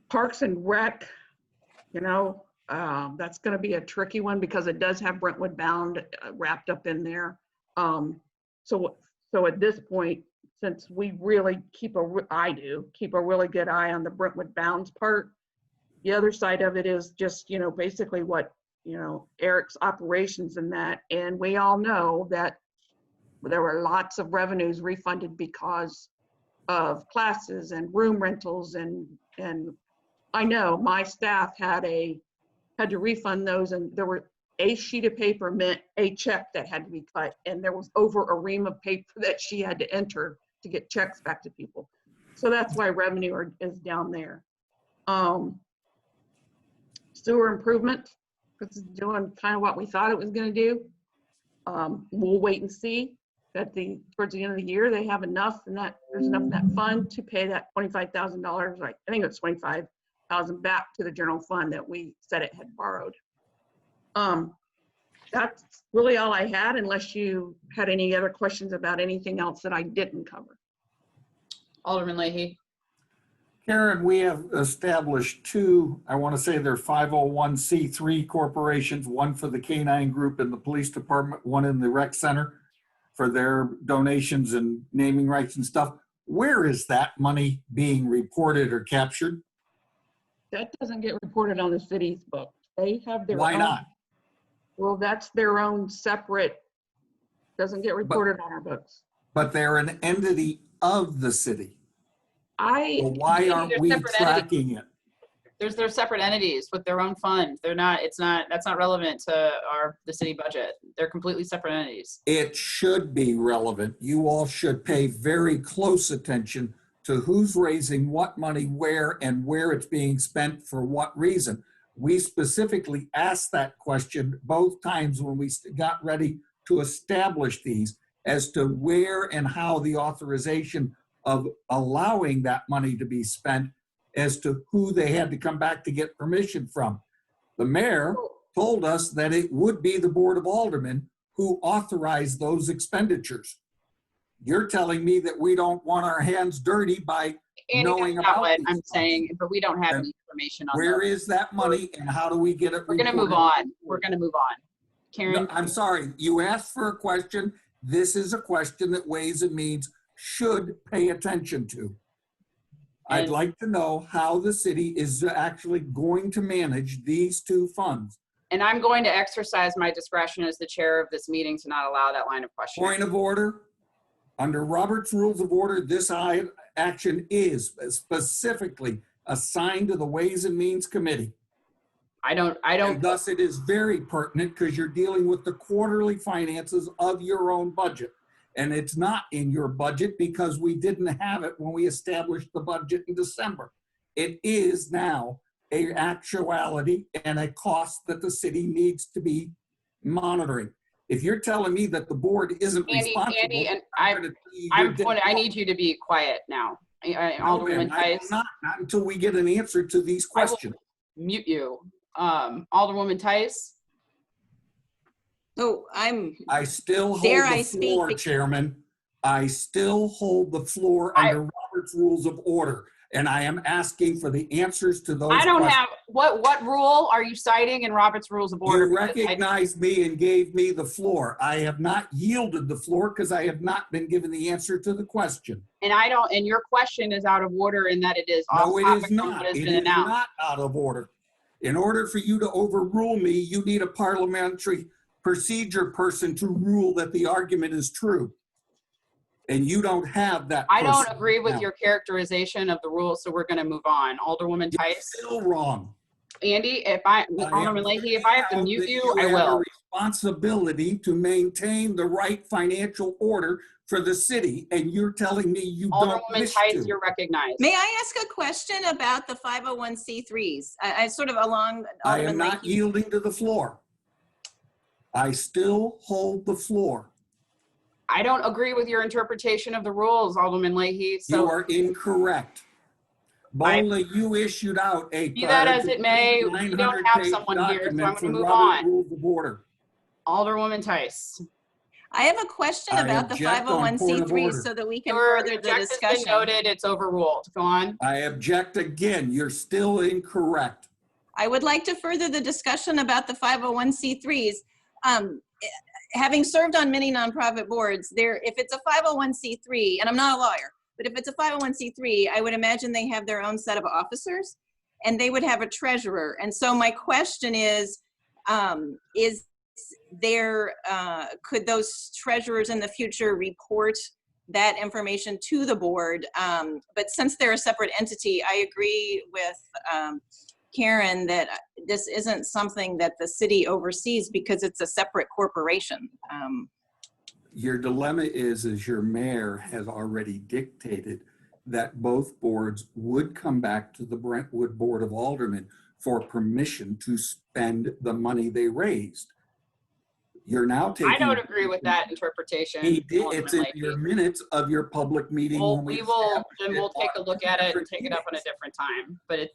Parks and Rec, you know, that's going to be a tricky one because it does have Brentwood Bound wrapped up in there. So at this point, since we really keep a really good eye on the Brentwood Bounds part, the other side of it is just, you know, basically what, you know, Eric's operations in that. And we all know that there were lots of revenues refunded because of classes and room rentals. And I know my staff had to refund those, and there were a sheet of paper meant a check that had to be cut. And there was over a ream of paper that she had to enter to get checks back to people. So that's why revenue is down there. Sewer improvement, this is doing kind of what we thought it was going to do. We'll wait and see that towards the end of the year they have enough, and that there's enough in that fund to pay that $25,000. Like I think it's $25,000 back to the general fund that we said it had borrowed. That's really all I had, unless you had any other questions about anything else that I didn't cover. Alderman Leahy. Karen, we have established two, I want to say they're 501c3 corporations, one for the K-9 group in the police department, one in the rec center for their donations and naming rights and stuff. Where is that money being reported or captured? That doesn't get reported on the city's book. They have their Why own. not? Well, that's their own separate, doesn't get reported on our books. But they're an entity of the city. Well, why aren't They're we separate tracking it? They're separate entities with their own fund. That's not relevant to the city budget. They're completely separate entities. It should be relevant. You all should pay very close attention to who's raising what money where and where it's being spent for what reason. We specifically asked that question both times when we got ready to establish these as to where and how the authorization of allowing that money to be spent as to who they had to come back to get permission from. The mayor told us that it would be the Board of Aldermen who authorized those expenditures. You're telling me that we don't want our hands dirty by knowing that's not about what these I'm funds. saying, but we don't have any information on Where those. is that money and how do we get it We're going to move reported? on. We're going to move on. Karen. No, I'm sorry, you asked for a question. This is a question that Ways and Means should pay attention to. I'd And- like to know how the city is actually going to manage these two funds. And I'm going to exercise my discretion as the chair of this meeting to not allow that line of questioning. Point of order. Under Robert's Rules of Order, this action is specifically assigned to the Ways and Means Committee. I don't. And thus it is very pertinent because you're dealing with the quarterly finances of your own budget. And it's not in your budget because we didn't have it when we established the budget in December. It is now a actuality and a cost that the city needs to be monitoring. If you're telling me that the board isn't responsible, Andy, and I'm gonna see your I need you to be quiet now. No, Alderwoman ma'am, I will Tice, not until we get an answer to these I will- questions. mute you. Alderwoman Tice, So I still hold Dare the I speak floor, bec- Chairman. I still hold the floor under Robert's Rules of Order, and I am asking for the answers to those I don't questions. have, what rule are you citing in Robert's Rules of Order? You Because recognized me and gave me the floor. I have not yielded the floor because I have not been given the answer to the question. and your question is out of order in that it is off No, it topic is from not. what has It been is announced. not out of order. In order for you to overrule me, you need a parliamentary procedure person to rule that the argument is true. And you don't have that. I don't person agree with now. your characterization of the rules, so we're going to move on. Alderwoman You're Tice. still wrong. Andy, I Alderman am Leahy, if I have to pointing mute out you, that I have will. a responsibility to maintain the right financial order for the city, and you're telling me you don't Alderwoman wish Tice, to. you're recognized. May I ask a question about the 501c3s? I sort of along I Alderman am not Leahy. yielding to the floor. I still hold the floor. I don't agree with your interpretation of the rules, Alderman Leahy. You So are incorrect. Bola, you issued out a be that as it may, we don't have 900-page someone here, so I'm document going to for move Robert on. Rules of Order. Alderwoman Tice. I have a question I about the object on point of 501c3s order. so that we can Your further the object has discussion. been noted. It's overruled. Go on. I object again. You're still incorrect. I would like to further the discussion about the 501c3s. Having served on many nonprofit boards, if it's a 501c3, and I'm not a lawyer, but if it's a 501c3, I would imagine they have their own set of officers and they would have a treasurer. And so my question is there, could those treasurers in the future report that information to the board? But since they're a separate entity, I agree with Karen that this isn't something that the city oversees because it's a separate corporation. Your dilemma is your mayor has already dictated that both boards would come back to the Brentwood Board of Aldermen for permission to spend the money they raised. You're now taking. I don't agree with that interpretation. He did. Alderman It's in Leahy. your minutes of your public meeting. Well, when we'll take a look at it and take it up on a different time. But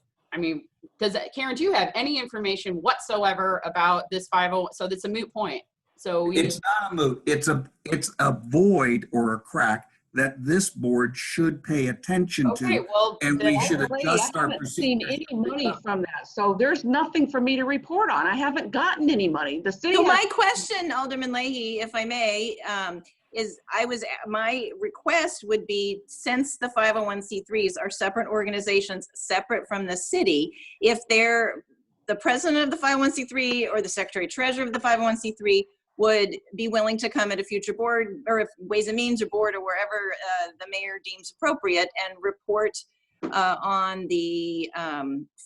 Karen, do you have any information whatsoever about this 50? So that's a moot point. So It's not a moot. It's a void or a crack that this board should pay attention okay, to. well, And then- we should Lady, adjust I our haven't seen procedures. any money from that, so there's nothing for me to report on. I haven't gotten any money. The city So has- my question, Alderman Leahy, if I may, is my request would be, since the 501c3s are separate organizations, separate from the city, if they're the president of the 501c3 or the secretary treasurer of the 501c3 would be willing to come at a future board, or if Ways and Means or board or wherever the mayor deems appropriate, and report on the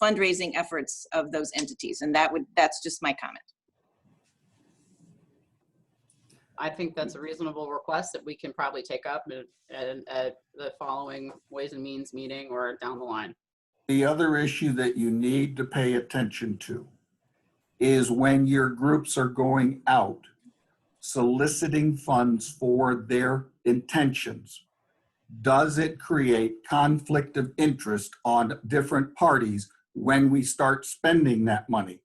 fundraising efforts of those entities. And that's just my comment. I think that's a reasonable request that we can probably take up at the following Ways and Means meeting or down the line. The other issue that you need to pay attention to is when your groups are going out soliciting funds for their intentions, does it create conflict of interest on different parties when we start spending that money?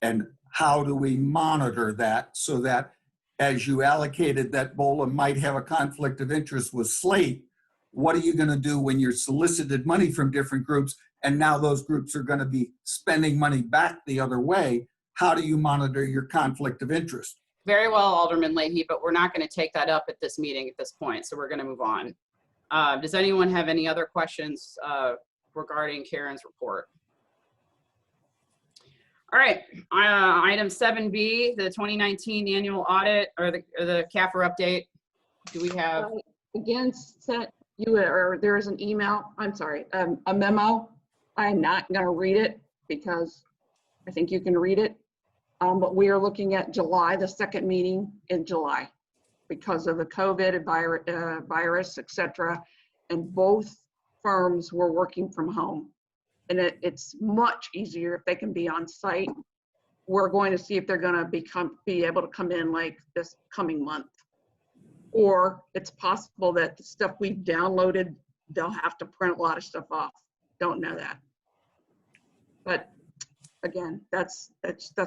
And how do we monitor that so that as you allocated that Bola might have a conflict of interest with Slate, what are you going to do when you're solicited money from different groups and now those groups are going to be spending money back the other way? How do you monitor your conflict of interest? Very well, Alderman Leahy, but we're not going to take that up at this meeting at this point, so we're going to move on. Does anyone have any other questions regarding Karen's report? All right, item 7B, the 2019 annual audit or the CAFR update. Do we have? Again, sent you, or there is an email, I'm sorry, a memo. I'm not going to read it because I think you can read it. But we are looking at July, the second meeting in July, because of the COVID virus, et cetera. And both firms were working from home. And it's much easier if they can be on site. We're going to see if they're going to be able to come in like this coming month. Or it's possible that the stuff we've downloaded, they'll have to print a lot of stuff off. Don't know that. But again, that's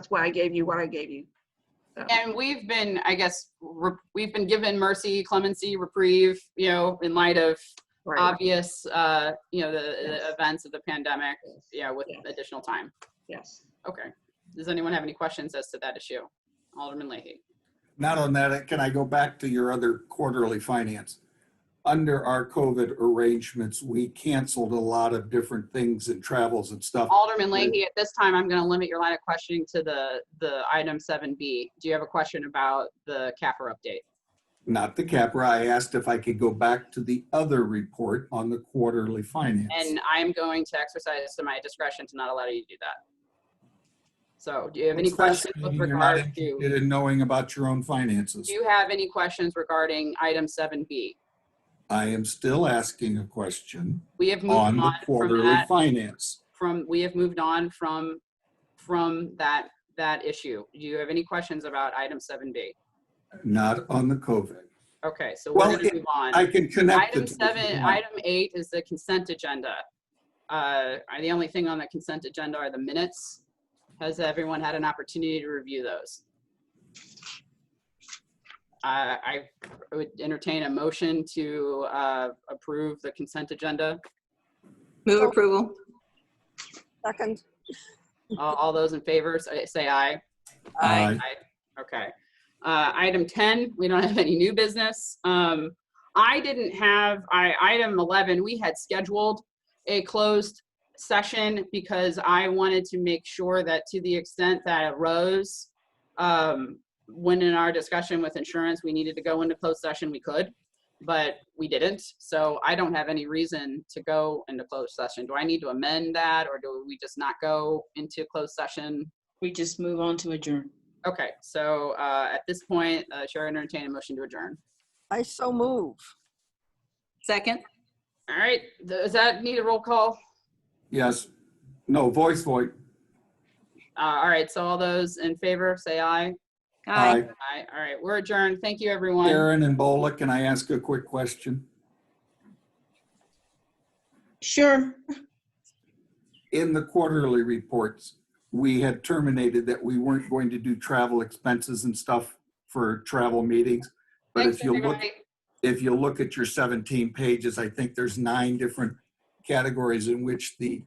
why I gave you what I gave you. So. And we've been, I guess, we've been given mercy, clemency, reprieve, you know, in light of Right. obvious, you know, the events of the pandemic, yeah, with additional time. Yes. Okay. Does anyone have any questions as to that issue? Alderman Leahy. Not on that, can I go back to your other quarterly finance? Under our COVID arrangements, we canceled a lot of different things and travels and stuff. Alderman Leahy, at this time, I'm going to limit your line of questioning to the item 7B. Do you have a question about the CAFR update? Not the CAPRA. I asked if I could go back to the other report on the quarterly finance. And I'm going to exercise my discretion to not allow you to do that. So do you have any questions with You're not regard to, interested in knowing about your own finances. do you have any questions regarding item 7B? I am still asking a question We have moved on the on from quarterly that, finance. we have moved on from that issue. Do you have any questions about item 7B? Not on the COVID. Okay, so Well, we're going to move on. I can connect Item the two if you 7, want. item 8 is the consent agenda. The only thing on the consent agenda are the minutes. Has everyone had an opportunity to review those? I would entertain a motion to approve the consent agenda. Move approval. Second. All those in favor, say aye. Aye. Okay. Item 10, we don't have any new business. I didn't have, item 11, we had scheduled a closed session because I wanted to make sure that to the extent that it arose, when in our discussion with insurance, we needed to go into closed session, we could, but we didn't. So I don't have any reason to go into closed session. Do I need to amend that, or do we just not go into closed session? We just move on to adjourn. Okay, so at this point, Chair, entertain a motion to adjourn. I so move. Second. All right, does that need a roll call? Yes. No, voice vote. All right, so all those in favor, say aye. Aye. Aye. All right, we're adjourned. Thank you, everyone. Aaron and Bola, can I ask a quick question? Sure. In the quarterly reports, we had terminated that we weren't going to do travel expenses and stuff for travel meetings. But Thanks, if you look, everybody. if you look at your 17 pages, I think there's 9 different categories in which the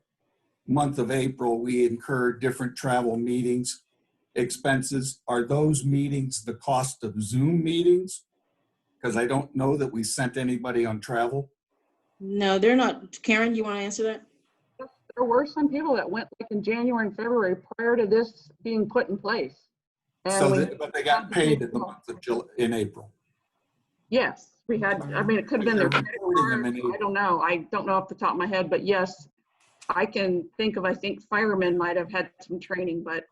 month of April, we incur different travel meetings expenses. Are those meetings the cost of Zoom meetings? Because I don't know that we sent anybody on travel. No, they're not. Karen, you want to answer that? There were some people that went like in January and February prior to this being put in place. And So, we- but they got paid in the month of July, in April. Yes, we had, I mean, it could have been their They're credit reporting them cards, in I don't know. I don't know off the top of my head, but yes, I can think of, I think firemen might have had some training, but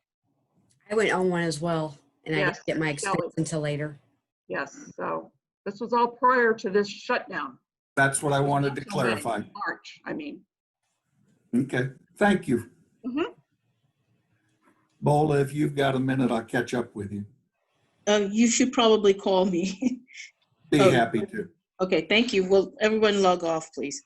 I went on one as well, and I Yes, didn't get my Kelly. expense until later. yes, so this was all prior to this shutdown. That's what I wanted to Until May, clarify. March, I mean. Okay, thank you. Mhm. Bola, if you've got a minute, I'll catch up with you. You should probably call me. Be Oh. happy to. Okay, thank you. Well, everyone log off, please.